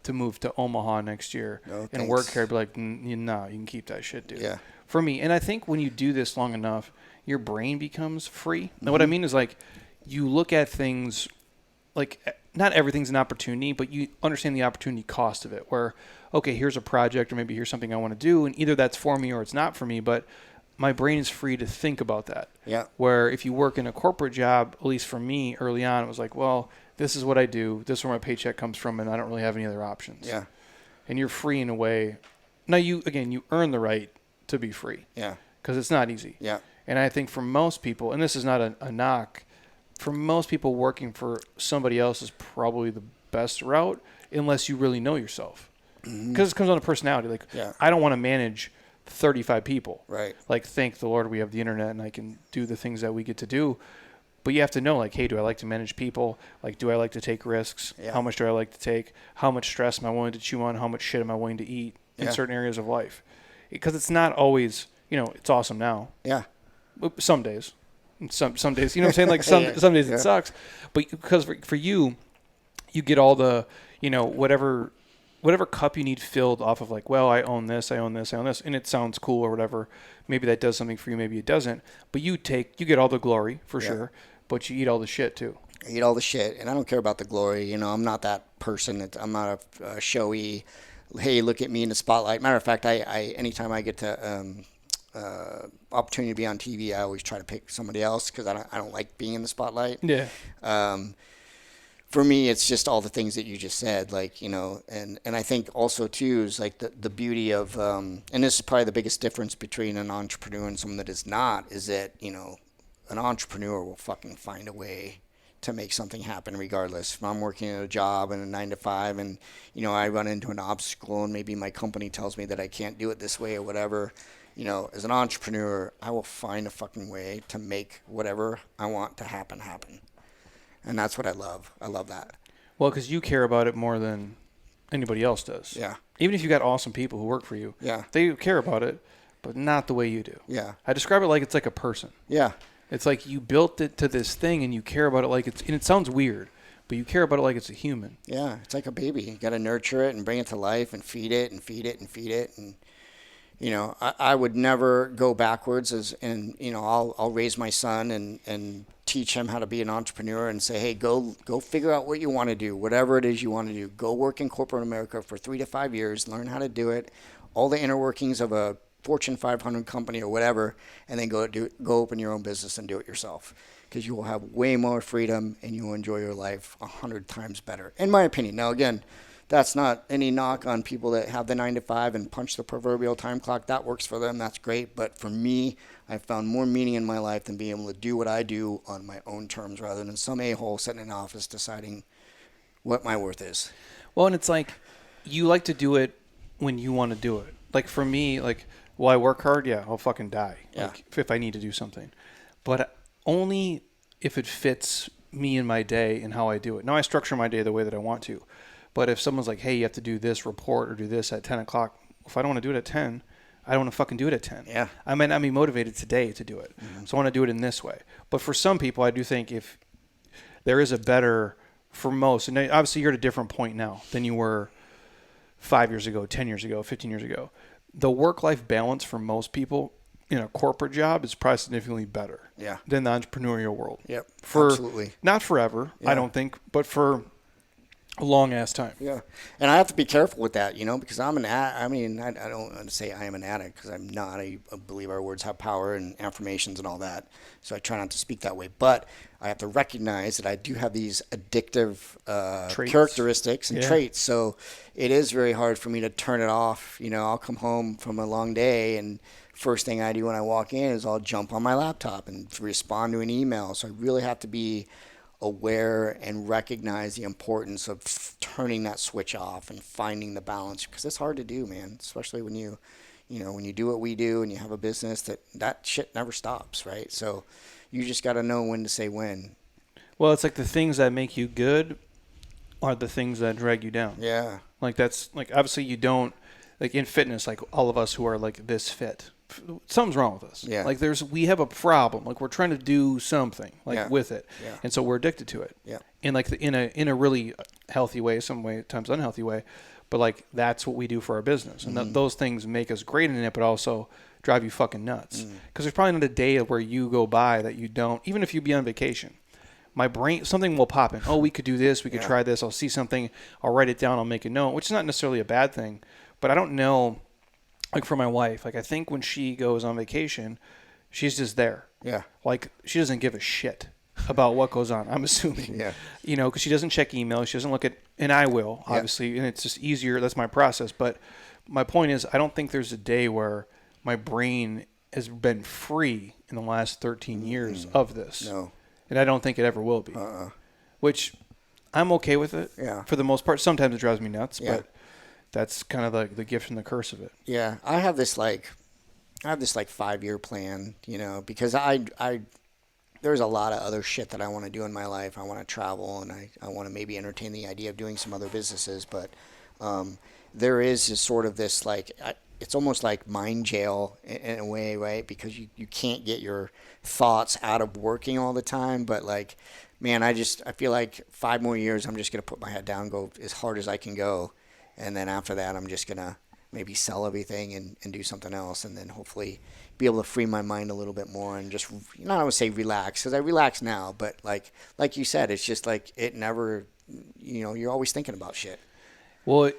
to move to Omaha next year and work here, I'd be like, no, you can keep that shit, dude. Yeah. For me, and I think when you do this long enough, your brain becomes free. Now, what I mean is like you look at things like not everything's an opportunity, but you understand the opportunity cost of it where, okay, here's a project or maybe here's something I want to do. And either that's for me or it's not for me, but my brain is free to think about that. Yeah. Where if you work in a corporate job, at least for me early on, it was like, well, this is what I do. This is where my paycheck comes from. And I don't really have any other options. Yeah. And you're free in a way. Now you earn the right to be free. Yeah. Because it's not easy. Yeah. And I think for most people, and this is not a knock, for most people working for somebody else is probably the best route unless you really know yourself. Because it comes down to personality. Like, I don't want to manage 35 people. Right. Like, thank the Lord we have the internet and I can do the things that we get to do. But you have to know, like, hey, do I like to manage people? Like, do I like to take risks? Yeah. How much do I like to take? How much stress am I willing to chew on? How much shit am I willing to eat in certain areas of life? Because it's not always, it's awesome now. Yeah. Some days. Some days, you know what I'm saying? Like some days it sucks. But because for you, you get all the, whatever cup you need filled off of like, well, I own this, and it sounds cool or whatever. Maybe that does something for you, maybe it doesn't. But you get all the glory for sure, but you eat all the shit too. I eat all the shit, and I don't care about the glory. I'm not that person. I'm not a showy, hey, look at me in the spotlight. Matter of fact, I anytime I get to opportunity to be on TV, I always try to pick somebody else because I don't like being in the spotlight. Yeah. For me, it's just all the things that you just said, like, and I think also too is like the beauty of, and this is probably the biggest difference between an entrepreneur and someone that is not, is that, an entrepreneur will fucking find a way to make something happen regardless. If I'm working at a job and a 9 to 5 and, I run into an obstacle and maybe my company tells me that I can't do it this way or whatever, as an entrepreneur, I will find a fucking way to make whatever I want to happen. And that's what I love. I love that. Well, because you care about it more than anybody else does. Yeah. Even if you got awesome people who work for you. Yeah. They care about it, but not the way you do. Yeah. I describe it like it's like a person. Yeah. It's like you built it to this thing and you care about it like it's, and it sounds weird, but you care about it like it's a human. Yeah. It's like a baby. You got to nurture it and bring it to life and feed it and feed it and feed it. And, I would never go backwards I'll raise my son and teach him how to be an entrepreneur and say, hey, go figure out what you want to do, whatever it is you want to do. Go work in corporate America for 3 to 5 years, learn how to do it, all the inner workings of a Fortune 500 company or whatever, and then go open your own business and do it yourself, because you will have way more freedom and you will enjoy your life 100 times better, in my opinion. Now, again, that's not any knock on people that have the 9 to 5 and punch the proverbial time clock. That works for them. That's great. But for me, I found more meaning in my life than being able to do what I do on my own terms rather than some a-hole sitting in an office deciding what my worth is. Well, and it's like you like to do it when you want to do it. Like for me, like, will I work hard? Yeah, I'll fucking die. Yeah. Like, if I need to do something. But only if it fits me and my day and how I do it. Now I structure my day the way that I want to. But if someone's like, hey, you have to do this report or do this at 10 o'clock, if I don't want to do it at 10, I don't want to fucking do it at 10. Yeah. I might not be motivated today to do it. Mm-hmm. So I want to do it in this way. But for some people, I do think if there is a better, for most, and obviously you're at a different point now than you were 5 years ago, 10 years ago, 15 years ago. The work-life balance for most people in a corporate job is probably significantly better than the entrepreneurial world. Yep, for, absolutely. Not forever, I don't think, but for a long ass time. Yeah. And I have to be careful with that, because I don't want to say I am an addict, because I'm not. I believe our words have power and affirmations and all that. So I try not to speak that way. But I have to recognize that I do have these addictive characteristics and traits. So it is very hard for me to turn it off. I'll come home from a long day, and first thing I do when I walk in is I'll jump on my laptop and respond to an email. So I really have to be aware and recognize the importance of turning that switch off and finding the balance, because it's hard to do, man, especially when you do what we do and you have a business that shit never stops, right? So you just got to know when to say when. Well, it's like the things that make you good are the things that drag you down. Yeah. Like that's like, obviously you don't, like in fitness, like all of us who are like this fit, something's wrong with us. Yeah. Like we have a problem. Like we're trying to do something with it. Yeah. And so we're addicted to it. Yeah. And like in a really healthy way, some way, times unhealthy way, but like that's what we do for our business. And those things make us great in it, but also drive you fucking nuts. Because there's probably not a day where you go by that you don't, even if you be on vacation, my brain, something will pop in. Oh, we could do this. We could try this. I'll see something. I'll write it down. I'll make a note, which is not necessarily a bad thing, but I don't know. Like for my wife, like I think when she goes on vacation, she's just there. Yeah. Like she doesn't give a shit about what goes on, I'm assuming. Yeah. Because she doesn't check email. She doesn't look at, and I will, obviously, and it's just easier. That's my process. But my point is, I don't think there's a day where my brain has been free in the last 13 years of this. No. And I don't think it ever will be. Which I'm okay with it for the most part. Sometimes it drives me nuts, but that's kind of the gift and the curse of it. Yeah, I have this 5-year plan, because there's a lot of other shit that I want to do in my life. I want to travel, and I want to maybe entertain the idea of doing some other businesses. But there is this sort of this it's almost like mind jail in a way, right? Because you can't get your thoughts out of working all the time. But man, I feel like 5 more years, I'm just gonna put my head down, go as hard as I can go. And then after that, I'm just going to maybe sell everything and do something else, and then hopefully be able to free my mind a little bit more and just, not I would say relax, because I relax now, but like you said, it's just like it never, you're always thinking about shit. Well,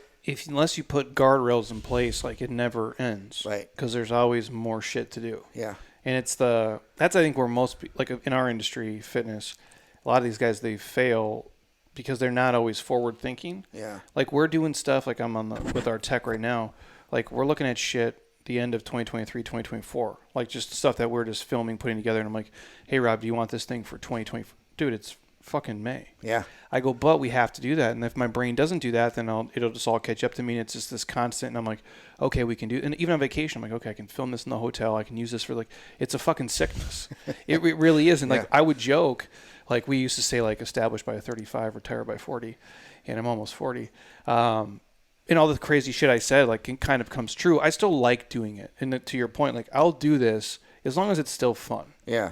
unless you put guardrails in place, like, it never ends. Right. Because there's always more shit to do. Yeah. And that's, I think, where most, like, in our industry, fitness, a lot of these guys, they fail because they're not always forward thinking. Yeah. Like, we're doing stuff, like, with our tech right now, like, we're looking at shit the end of 2023, 2024, like, just stuff that we're just filming, putting together. And I'm like, hey, Rob, do you want this thing for 2020? Dude, it's fucking May. Yeah. I go, but we have to do that. And if my brain doesn't do that, then it'll just all catch up to me. And it's just this constant. And I'm like, okay, we can do it. And even on vacation, I'm like, okay, I can film this in the hotel. I can use this for, like, it's a fucking sickness. It really is. And like, I would joke, like, we used to say, like, established by 35, retire by 40. And I'm almost 40. And all the crazy shit I said, like, it kind of comes true. I still like doing it. And to your point, like, I'll do this as long as it's still fun. Yeah.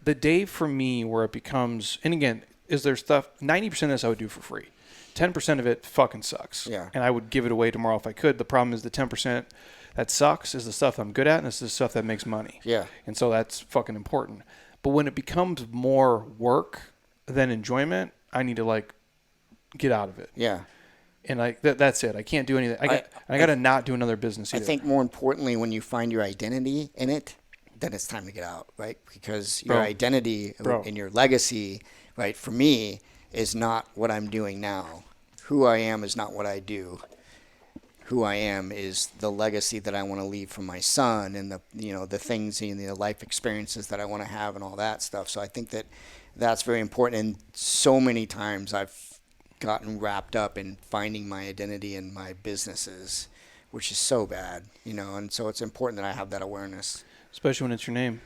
The day for me where it becomes, and again, is there stuff, 90% of this I would do for free. 10% of it fucking sucks. Yeah. And I would give it away tomorrow if I could. The problem is the 10% that sucks is the stuff I'm good at, and it's the stuff that makes money. Yeah. And so that's fucking important. But when it becomes more work than enjoyment, I need to, like, get out of it. Yeah. And that's it. I can't do anything. I got to not do another business either. I think more importantly, when you find your identity in it, then it's time to get out, right? Because your identity and your legacy, right, for me, is not what I'm doing now. Who I am is not what I do. Who I am is the legacy that I want to leave for my son, and the things and the life experiences that I want to have and all that stuff. So I think that that's very important. And so many times I've gotten wrapped up in finding my identity in my businesses, which is so bad, and so it's important that I have that awareness. Especially when it's your name.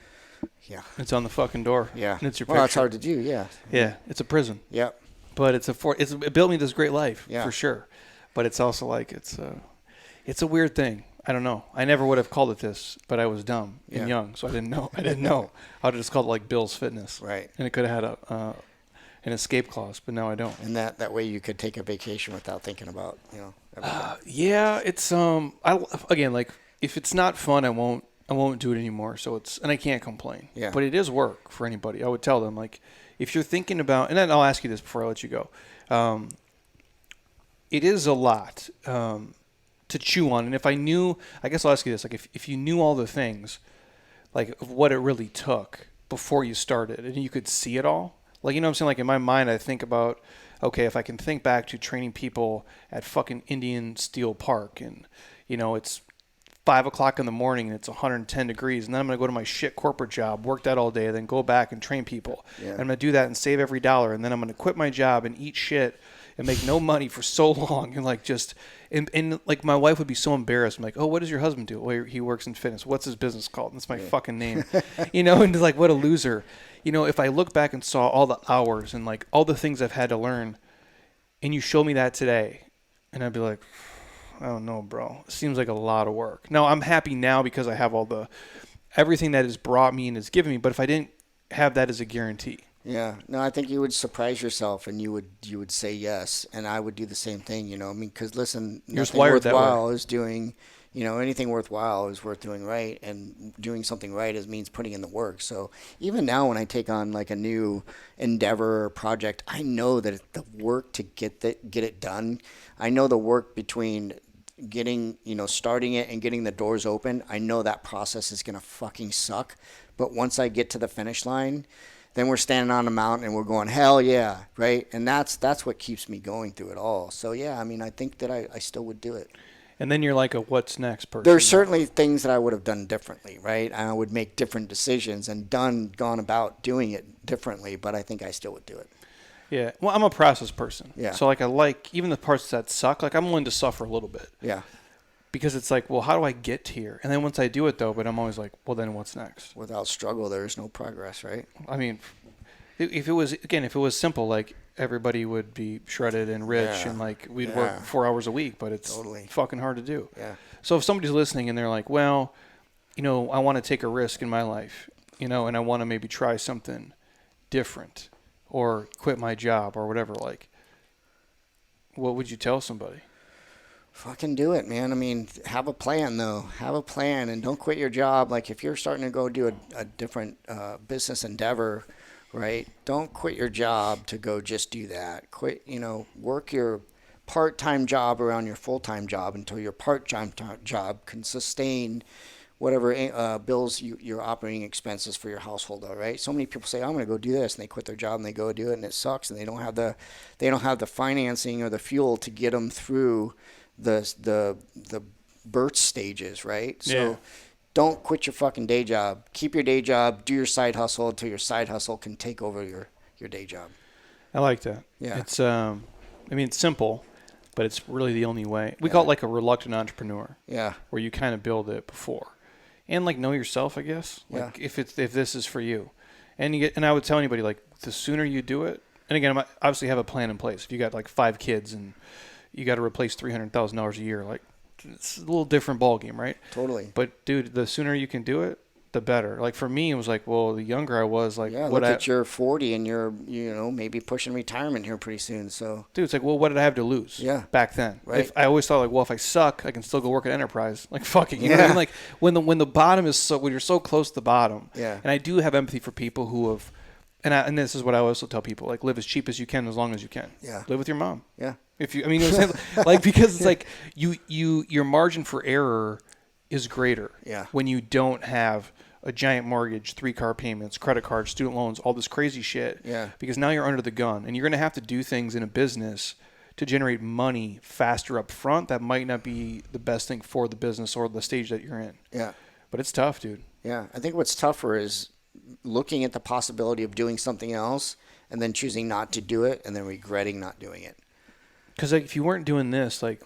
Yeah. It's on the fucking door. Yeah. And it's your Well, picture. that's hard to do, yeah. Yeah. It's a prison. Yep. But it built me this great life, yeah. for sure. But it's also like, it's a weird thing. I don't know. I never would have called it this, but I was dumb and young, so I didn't know. I would have just called it, like, Bill's Fitness. Right. And it could have had an escape clause, but now I don't. And that way you could take a vacation without thinking about, everything. Yeah, it's again, like, if it's not fun, I won't do it anymore. So and I can't complain. Yeah. But it is work for anybody. I would tell them, like, if you're thinking about, and then I'll ask you this before I let you go. It is a lot to chew on. And I guess I'll ask you this, like, if you knew all the things, like, of what it really took before you started, and you could see it all, like, you know what I'm saying? Like, in my mind, I think about, okay, if I can think back to training people at fucking Indian Steel Park, and, it's 5 o'clock in the morning and it's 110 degrees, and then I'm going to go to my shit corporate job, work that all day, then go back and train people. Yeah. And I'm going to do that and save every dollar, and then I'm going to quit my job and eat shit and make no money for so long, and, like, just and like, my wife would be so embarrassed. I'm like, oh, what does your husband do? Well, he works in fitness. What's his business called? And that's my fucking name. And, like, what a loser. If I look back and saw all the hours and, like, all the things I've had to learn, and you show me that today, and I'd be like, I don't know, bro. It seems like a lot of work. Now, I'm happy now because I have everything that has brought me and has given me, but if I didn't have that as a guarantee. Yeah. No, I think you would surprise yourself, and you would say yes, and I would do the same thing, I mean, because, listen, nothing worthwhile is doing, anything worthwhile is worth doing right, and doing something right means putting in the work. So even now when I take on, like, a new endeavor or project, I know that the work to get it done, I know the work between getting, starting it and getting the doors open, I know that process is going to fucking suck. But once I get to the finish line, then we're standing on a mountain and we're going, hell yeah, right? And that's what keeps me going through it all. So, yeah, I mean, I think that I still would do it. And then you're like a what's next person. There's certainly things that I would have done differently, right? I would make different decisions and gone about doing it differently, but I think I still would do it. Yeah. Well, I'm a process person. Yeah. So, like, I like even the parts that suck, like, I'm willing to suffer a little bit. Yeah. Because it's like, well, how do I get here? And then once I do it, though, but I'm always like, well, then what's next? Without struggle, there is no progress, right? I mean, if it was simple, like, everybody would be shredded and rich, and, like, we'd work 4 hours a week, but it's fucking hard to do. Yeah. So if somebody's listening and they're like, well, I want to take a risk in my life, and I want to maybe try something different or quit my job or whatever, like, what would you tell somebody? Fucking do it, man. I mean, have a plan, though. Have a plan, and don't quit your job. Like, if you're starting to go do a different business endeavor, right, don't quit your job to go just do that. Work your part-time job around your full-time job until your part-time job can sustain whatever bills your operating expenses for your household are, right? So many people say, I'm going to go do this, and they quit their job and they go do it, and it sucks, and they don't have the financing or the fuel to get them through the birth stages, right? So don't quit your fucking day job. Keep your day job, do your side hustle until your side hustle can take over your day job. I like that. Yeah. It's it's simple, but it's really the only way. We call it like a reluctant entrepreneur. Yeah. Where you kind of build it before. And like know yourself, I guess. Like Yeah. if this is for you. And I would tell anybody, like, the sooner you do it, and again, I obviously have a plan in place. If you got like 5 kids and you got to replace $300,000 a year, like, it's a little different ball game, right? Totally. But dude, the sooner you can do it, the better. Like for me, it was like, well, the younger I was, like, look at you're 40 and you're, maybe pushing retirement here pretty soon. So, dude, it's like, well, what did I have to lose? Yeah. Back then, right? If I always thought, like, well, if I suck, I can still go work at Enterprise. Like, fuck it, you know what I mean? Like when the bottom is when you're so close to the bottom. Yeah. And I do have empathy for people who have, and this is what I also tell people, like, live as cheap as you can as long as you can. Yeah. Live with your mom. Yeah. If you, you know what I'm saying? Like, because it's like your margin for error is greater. Yeah. When you don't have a giant mortgage, 3-car payments, credit cards, student loans, all this crazy shit. Yeah. Because now you're under the gun, and you're going to have to do things in a business to generate money faster up front. That might not be the best thing for the business or the stage that you're in. Yeah. But it's tough, dude. Yeah. I think what's tougher is looking at the possibility of doing something else and then choosing not to do it and then regretting not doing it. Because like, if you weren't doing this, like,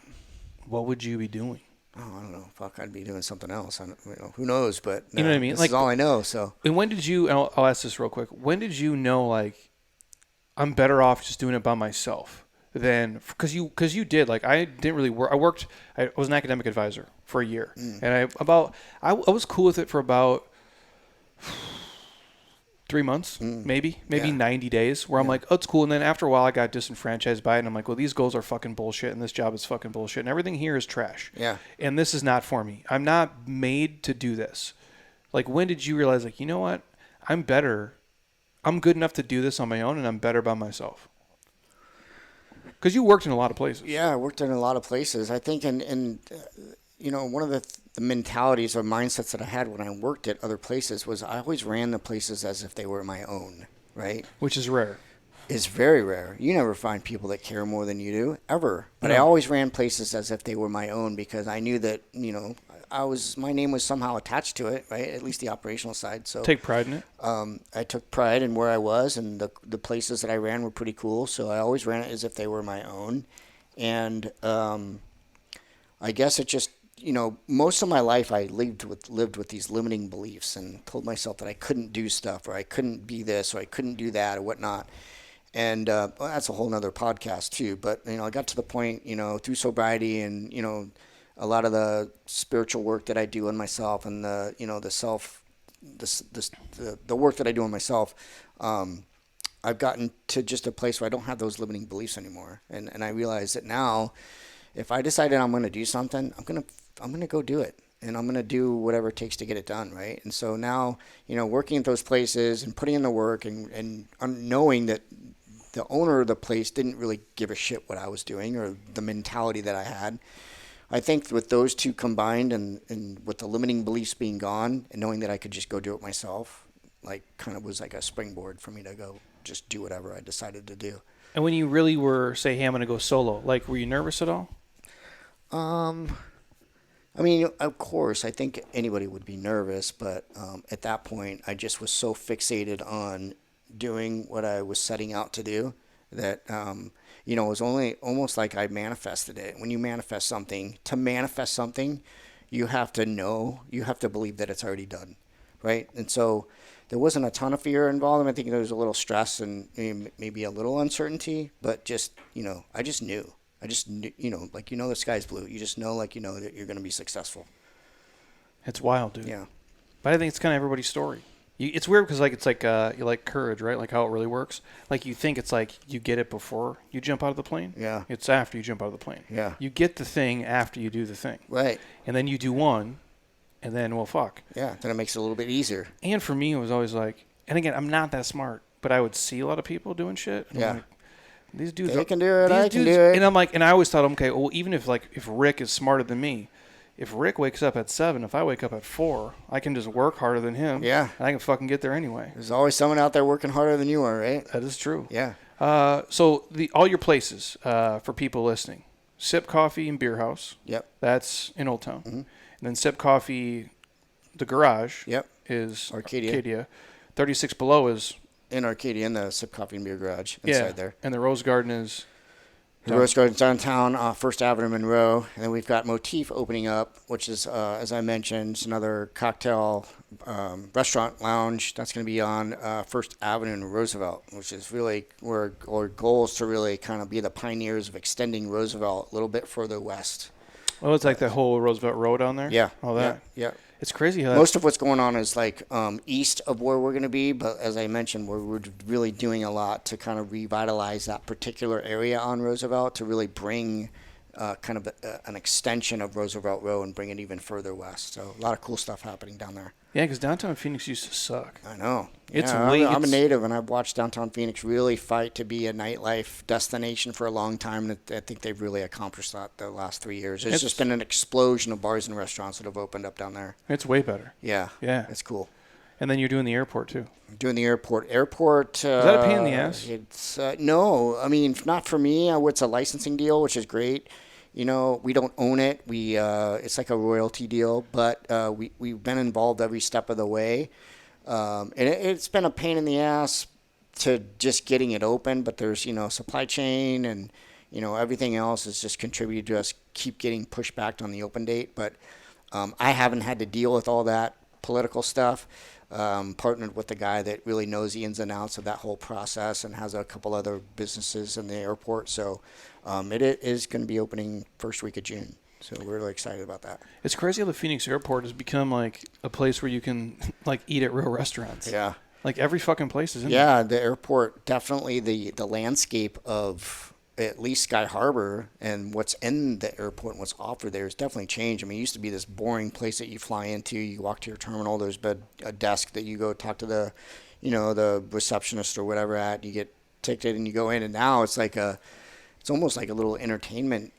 what would you be doing? Oh, I don't know. Fuck, I'd be doing something else. Who knows? But you know what I mean? This like, is all I know. So. And when did you? And I'll ask this real quick. When did you know, like, I'm better off just doing it by myself than because you did, like, I didn't really work. I was an academic advisor for a year, and I was cool with it for about 3 months, maybe 90 days, where I'm like, oh, it's cool. And then after a while, I got disenfranchised by it. And I'm like, well, these goals are fucking bullshit. And this job is fucking bullshit. And everything here is trash. Yeah. And this is not for me. I'm not made to do this. Like, when did you realize, like, you know what? I'm better. I'm good enough to do this on my own, and I'm better by myself. Because you worked in a lot of places. Yeah, I worked in a lot of places. I think one of the mentalities or mindsets that I had when I worked at other places was I always ran the places as if they were my own, right? Which is rare. It's very rare. You never find people that care more than you do, ever. But I always ran places as if they were my own because I knew that, my name was somehow attached to it, right? At least the operational side. So take pride in it. I took pride in where I was, and the places that I ran were pretty cool. So I always ran it as if they were my own. And I guess it just, most of my life I lived with these limiting beliefs and told myself that I couldn't do stuff or I couldn't be this or I couldn't do that or whatnot. And that's a whole nother podcast too. But, I got to the point, through sobriety and, a lot of the spiritual work that I do on myself and the work that I do on myself, I've gotten to just a place where I don't have those limiting beliefs anymore. And I realize that now, if I decided I'm going to do something, I'm going to go do it. And I'm going to do whatever it takes to get it done, right? And so now, working at those places and putting in the work and knowing that the owner of the place didn't really give a shit what I was doing or the mentality that I had. I think with those two combined and with the limiting beliefs being gone and knowing that I could just go do it myself, like, kind of was like a springboard for me to go just do whatever I decided to do. And when you really were, say, hey, I'm going to go solo, like, were you nervous at all? I mean, of course, I think anybody would be nervous, but at that point, I just was so fixated on doing what I was setting out to do that, it was only almost like I manifested it. When you manifest something, you have to believe that it's already done, right? And so there wasn't a ton of fear involved. I think there was a little stress and maybe a little uncertainty, but just, I just knew. The sky's blue. You just know, that you're going to be successful. It's wild, dude. Yeah. But I think it's kind of everybody's story. It's weird because, you like courage, right? Like how it really works. Like, you think it's like you get it before you jump out of the plane. Yeah. It's after you jump out of the plane. Yeah. You get the thing after you do the thing. Right. And then you do one, and then, well, fuck. Yeah. Then it makes it a little bit easier. And for me, it was always like, and again, I'm not that smart, but I would see a lot of people doing shit. And yeah. I'm like, these dudes they can do it. I can do it. And I'm like, and I always thought, okay, well, even if Rick is smarter than me, if Rick wakes up at 7, if I wake up at 4, I can just work harder than him. Yeah. And I can fucking get there anyway. There's always someone out there working harder than you are, right? That is true. Yeah. So all your places for people listening, Sip Coffee and Beer House. Yep. That's in Old Town. Mm-hmm. And then Sip Coffee, the garage. Yep. Is Arcadia. 36 Below is in Arcadia, in the Sip Coffee and Beer Garage inside there. And the Rose Garden is the Rose Garden's downtown, First Avenue, Monroe. And then we've got Motif opening up, which is, as I mentioned, it's another cocktail restaurant lounge that's going to be on First Avenue in Roosevelt, which is really where our goal is to really kind of be the pioneers of extending Roosevelt a little bit further west. Oh, it's like the whole Roosevelt Road down there? Yeah. All that? Yeah. It's crazy how most of what's going on is like east of where we're going to be, but as I mentioned, we're really doing a lot to kind of revitalize that particular area on Roosevelt to really bring kind of an extension of Roosevelt Road and bring it even further west. So a lot of cool stuff happening down there. Yeah, because downtown Phoenix used to suck. I know. It's I'm a native, and I've watched downtown Phoenix really fight to be a nightlife destination for a long time, and I think they've really accomplished that the last 3 years. It's just been an explosion of bars and restaurants that have opened up down there. It's way better. Yeah. Yeah. It's cool. And then you're doing the airport, too. Doing the airport. Is that a pain in the ass? It's no. I mean, not for me. It's a licensing deal, which is great. You know, we don't own it. It's like a royalty deal, but we've been involved every step of the way. And it's been a pain in the ass to just getting it open, but there's, supply chain and, everything else has just contributed to us keep getting pushed back on the open date. But I haven't had to deal with all that political stuff. Partnered with the guy that really knows the ins and outs of that whole process and has a couple other businesses in the airport. So it is going to be opening first week of June. So we're really excited about that. It's crazy how the Phoenix airport has become like a place where you can like eat at real restaurants. Yeah. Like every fucking place is in there. Yeah, the airport, definitely the landscape of at least Sky Harbor and what's in the airport and what's offered there has definitely changed. I mean, it used to be this boring place that you fly into. You walk to your terminal. There's a desk that you go talk to the receptionist or whatever at. You get ticketed and you go in. And now it's it's almost like a little entertainment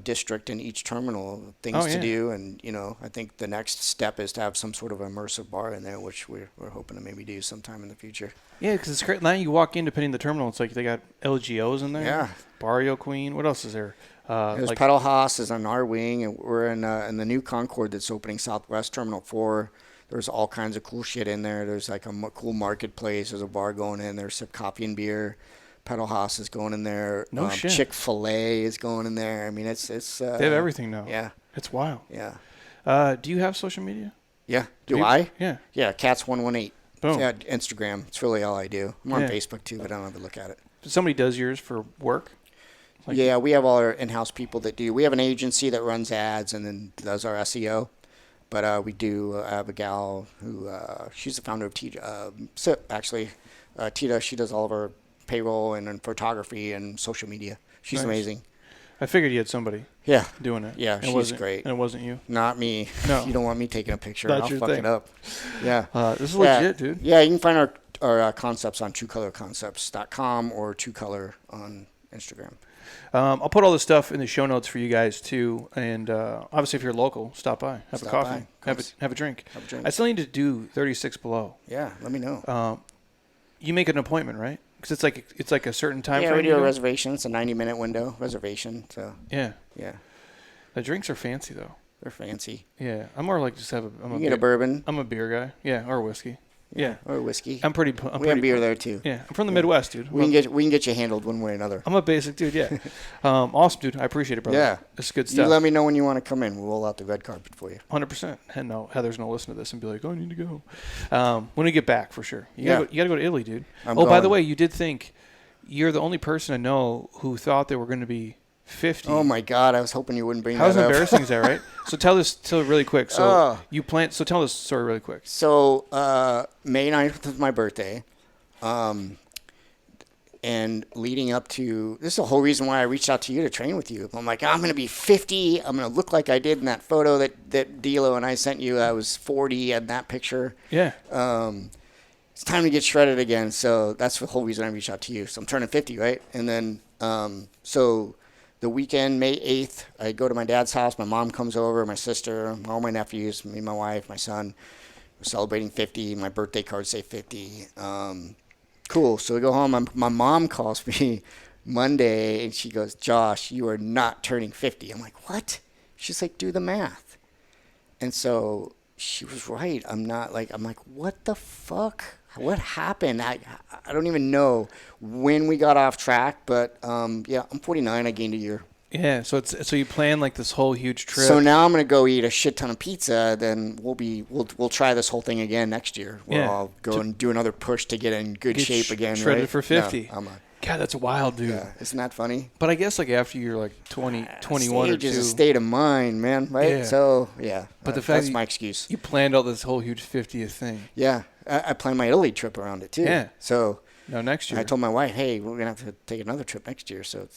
district in each terminal, things to do. And, I think the next step is to have some sort of immersive bar in there, which we're hoping to maybe do sometime in the future. Yeah, because it's great. Now you walk in, depending on the terminal, it's like they got LGOs in there. Yeah. Barrio Queen. What else is there? There's Pedal Haas is on our wing, and we're in the new Concord that's opening Southwest Terminal 4. There's all kinds of cool shit in there. There's like a cool marketplace. There's a bar going in. There's some coffee and beer. Pedal Haas is going in there. No shit. Chick-fil-A is going in there. I mean, it's they have everything now. Yeah. It's wild. Yeah. Do you have social media? Yeah. Do I? Yeah. Yeah, Katz118. Boom. Yeah, Instagram. It's really all I do. I'm on Facebook too, but I don't ever look at it. Somebody does yours for work? Yeah, we have all our in-house people that do. We have an agency that runs ads and then does our SEO. But we do have a gal who, she's the founder of SIP, actually. Tita, she does all of our payroll and photography and social media. She's amazing. I figured you had somebody doing it. Yeah, she's great. And it wasn't you? Not me. No. You don't want me taking a picture. That's I'll your fuck thing. it up. Yeah. This is legit, dude. Yeah, you can find our concepts on twocolorconcepts.com or twocolor on Instagram. I'll put all this stuff in the show notes for you guys too, and obviously if you're local, stop by, have a coffee, have a drink. I still need to do 36 Below. Yeah, let me know. You make an appointment, right? Because it's like a certain time frame. Yeah, we do a reservation. It's a 90-minute window reservation. So yeah. The drinks are fancy though. They're fancy. Yeah, I'm more like just have a. You get a bourbon. I'm a beer guy. Yeah, or whiskey. Yeah. Or whiskey. We have beer there too. Yeah, I'm from the Midwest, dude. We can get you handled one way or another. I'm a basic dude. Yeah. Awesome, dude. I apprite it, brother. Yeah, it's good stuff. You let me know when you want to come in. We'll roll out the red carpet for you. 100%. And no, Heather's gonna listen to this and be like, "Oh, I need to go." When we get back, for sure. You gotta go to Italy, dude. By the way, you did think you're the only person I know who thought they were going to be 50. Oh my God! I was hoping you wouldn't bring that up. How embarrassing is that, right? So tell really quick. So tell this story really quick. So May 9th was my birthday, and leading up to this is the whole reason why I reached out to you to train with you. I'm like, I'm going to be 50. I'm going to look like I did in that photo that Dilo and I sent you. I was 40 in that picture. Yeah. It's time to get shredded again. So that's the whole reason I reached out to you. So I'm turning 50, right? And then So the weekend, May 8th, I go to my dad's house. My mom comes over, my sister, all my nephews, me, my wife, my son. We're celebrating 50. My birthday cards say 50. Cool. So we go home. My mom calls me Monday, and she goes, Josh, you are not turning 50. I'm like, what? She's like, do the math. And so she was right. I'm like, what the fuck? What happened? I don't even know when we got off track, but yeah, I'm 49. I gained a year. Yeah, so you plan like this whole huge trip. So now I'm gonna go eat a shit ton of pizza. Then we'll try this whole thing again next year. I'll go and do another push to get in good shape again. Shredded right? for 50. No, God, that's wild, dude. Yeah, isn't that funny? But I guess like after you're like 20, 21 or 2. Stage is a state of mind, man. Right? Yeah. So yeah. But the fact that's my excuse. You planned out this whole huge 50th thing. Yeah, I planned my Italy trip around it too. Yeah. So. No, next year. I told my wife, hey, we're going to have to take another trip next year. So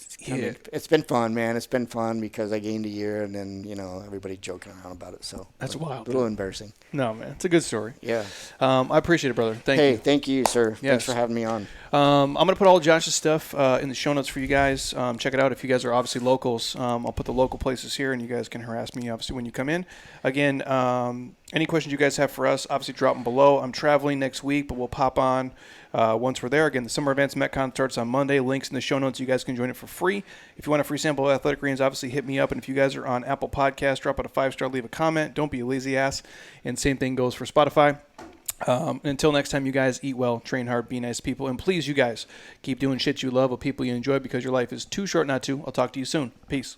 it's been fun, man. It's been fun because I gained a year and then, everybody joking around about it. So that's wild. A little embarrassing. No, man. It's a good story. Yeah. I appreciate it, brother. Thank you. Hey, thank you, sir. Yes. Thanks for having me on. I'm going to put all Josh's stuff in the show notes for you guys. Check it out if you guys are obviously locals. I'll put the local places here, and you guys can harass me, obviously, when you come in. Again, any questions you guys have for us, obviously drop them below. I'm traveling next week, but we'll pop on once we're there. Again, the Summer Events MetCon starts on Monday. Links in the show notes. You guys can join it for free. If you want a free sample of Athletic Greens, obviously hit me up. And if you guys are on Apple Podcasts, drop out a 5-star, leave a comment. Don't be a lazy ass. And same thing goes for Spotify. Until next time, you guys eat well, train hard, be nice people. And please, you guys, keep doing shit you love with people you enjoy because your life is too short not to. I'll talk to you soon. Peace.